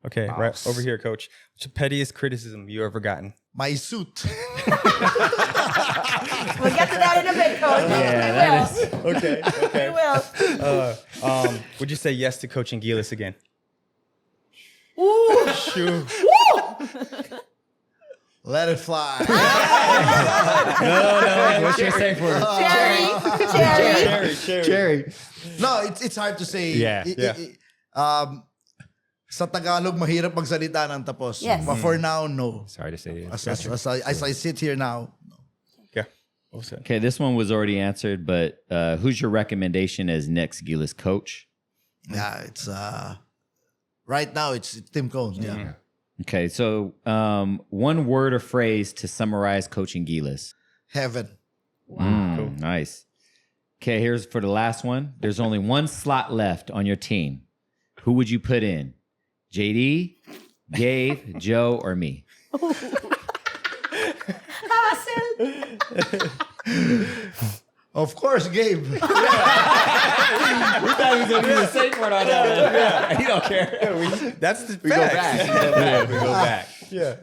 Okay, right over here, Coach. What's the pettiest criticism you ever gotten? My suit. We'll get to that in a bit, Coach. Yeah, we will. Okay. We will. Would you say yes to coaching Gilas again? Ooh. Shoot. Let it fly. What's your safe word? Cherry. No, it's hard to say. Yeah. Sa Tagalog, mahirap magsalita ng tapos. Yes. But for now, no. Sorry to say it. As I sit here now, no. Yeah. Well said. Okay, this one was already answered, but who's your recommendation as next Gilas coach? Yeah, it's right now it's Tim Cone. Yeah. Okay, so one word or phrase to summarize coaching Gilas. Heaven. Cool. Nice. Okay, here's for the last one. There's only one slot left on your team. Who would you put in? JD, Gabe, Joe, or me? Of course, Gabe. We thought he was going to be the safe word on that. He don't care. That's the We go back. We go back. Yeah.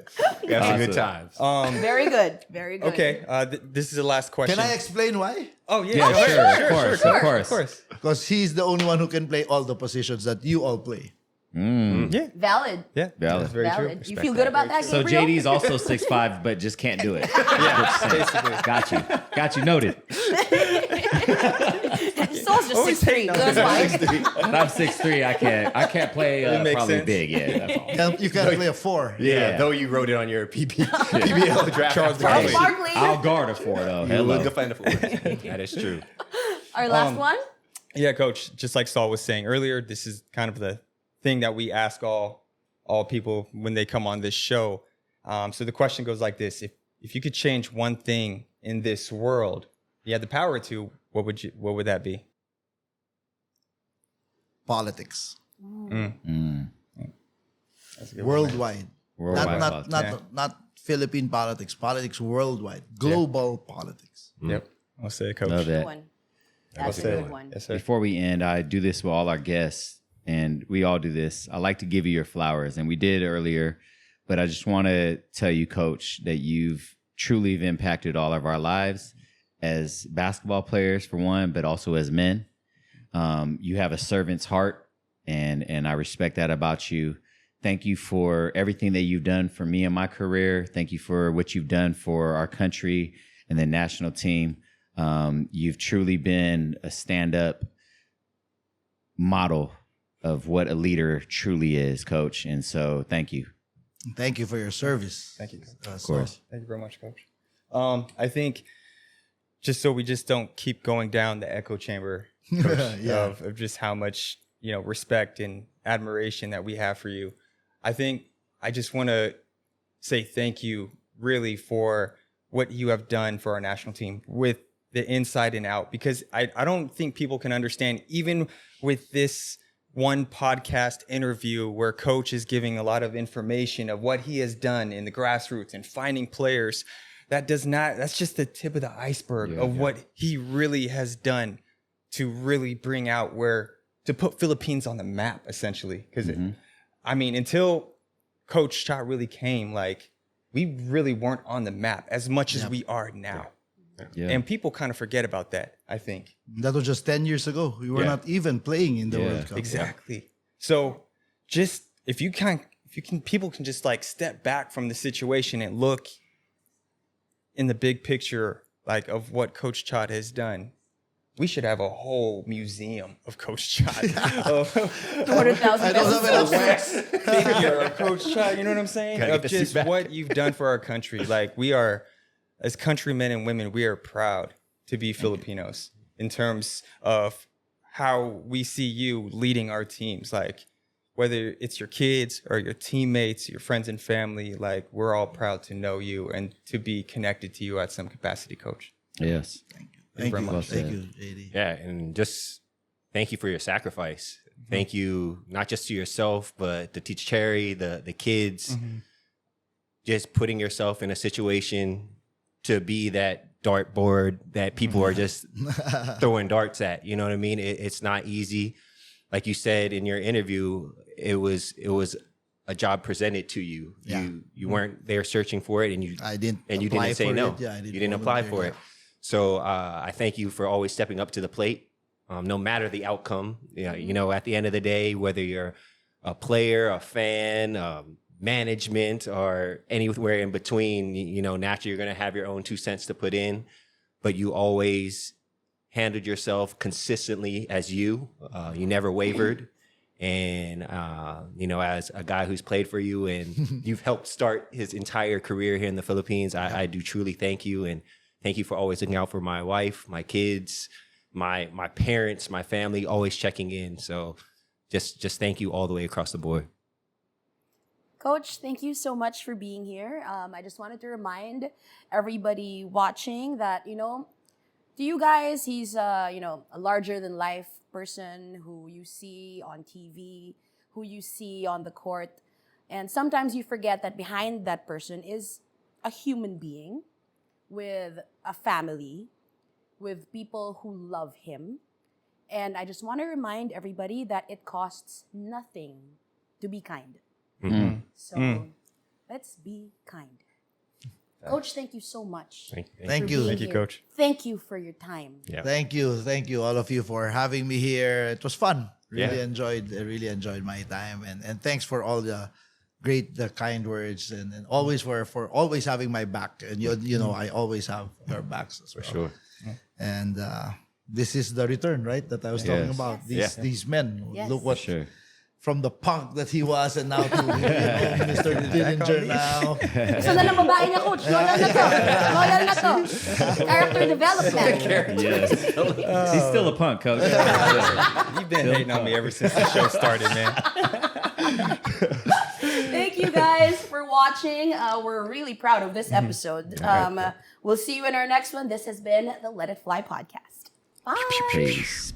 We have some good times. Very good. Very good. Okay. This is the last question. Can I explain why? Oh yeah. Yeah, go ahead. sure, of course. Of course. Because he's the only one who can play all the positions that you all play. Yeah. Valid. Yeah. Valid. That's very Valid. true. You feel good about that, So Gabriel? JD's also 6'5", but just can't do it. Yeah, basically. Got you. Noted. Soul's just 6'3". That's why. And I'm 6'3". I can't play makes probably sense. big. Yeah, that's all. You can't play a 4. Yeah. Though you wrote it on your PBL draft. Charles Charles Hey. Barkley. I'll guard a 4 though. You Hello. will defend the forwards. That is true. Our last one? Yeah, Coach. Just like Saul was saying earlier, this is kind of the thing that we ask all people when they come on this show. So the question goes like this: If you could change one thing in this world, you had the power to, what would that be? Politics. That's a good one, man. Worldwide. Worldwide politics. Not Philippine politics. Politics worldwide. Global politics. Yep. I'll say, Coach. Love Good that. one. That's a good one. Yes, sir. Before we end, I do this with all our guests, and we all do this. I like to give you your flowers, and we did earlier, but I just want to tell you, Coach, that you've truly impacted all of our lives as basketball players, for one, but also as men. You have a servant's heart, and I respect that about you. Thank you for everything that you've done for me and my career. Thank you for what you've done for our country and the national team. You've truly been a stand-up model of what a leader truly is, Coach. And so thank you. Thank you for your service. Thank you. Of course. Thank you very much, Coach. I think just so we just don't keep going down the echo chamber, Coach, Yeah. of just how much, respect and admiration that we have for you. I think I just want to say thank you really for what you have done for our national team with the inside and out, because I don't think people can understand, even with this one podcast interview where Coach is giving a lot of information of what he has done in the grassroots and finding players, that's just the tip of the iceberg of what he really has done to really bring out to put Philippines on the map, essentially. Because until Coach Chot really came, we really weren't on the map as much as we are now. Yeah. And people kind of forget about that, I think. That was just 10 years ago. We were not even playing in the World Cup. Exactly. So just if you can, people can just step back from the situation and look in the big picture, of what Coach Chot has done. We should have a whole museum of Coach Chot. $200,000 pesos. Figure of Coach Chot, you know what I'm saying? Gotta Of get the seat just back. what you've done for our country. We are, as countrymen and women, we are proud to be Filipinos in terms of how we see you leading our teams. Whether it's your kids or your teammates, your friends and family, we're all proud to know you and to be connected to you at some capacity, Coach. Yes. Thank very you. much. Thank you, JD. Yeah, and just thank you for your sacrifice. Thank you not just to yourself, but to teach Cherry, the kids, just putting yourself in a situation to be that dartboard that people are just throwing darts at. You know what I mean? It's not easy. Like you said in your interview, it was a job presented to you. Yeah. You weren't there searching for it, and you didn't didn't say for no. it. Yeah, I you didn't apply volunteer, for it. So I thank you for always stepping up to the plate, no matter the outcome. At the end of the day, whether you're a player, a fan, management, or anywhere in between, naturally you're going to have your own 2 cents to put in, but you always handled yourself consistently as you. You never wavered. And, as a guy who's played for you and you've helped start his entire career here in the Philippines, I do truly thank you. And thank you for always looking out for my wife, my kids, my parents, my family, always checking in. So just thank you all the way across the board. Coach, thank you so much for being here. I just wanted to remind everybody watching that, to you guys, he's, a larger-than-life person who you see on TV, who you see on the court. And sometimes you forget that behind that person is a human being with a family, with people who love him. And I just want to remind everybody that it costs nothing to be kind. So let's be kind. Coach, thank you so much. Thank you. for Thank you, being here. Coach. Thank you for your time. Yeah. Thank you, all of you, for having me here. It was fun. Yeah. I really enjoyed my time, and thanks for all the kind words, and always for always having my back. And I always have your backs as well. For sure. And this is the return, right? That I was talking Yes. about. Yes. These men. Yes. Look what Sure. from the punk that he was, and now to Mr. Dillinger now. So na lang babae niya, Coach. Loyal na to. Loyal na to. Character development. Yes. He's still a punk, Coach. You've been hating on me ever since the show started, man. Thank you guys for watching. We're really proud of this episode. We'll see you in our next one. This has been the Let It Fly podcast. Bye. Peace.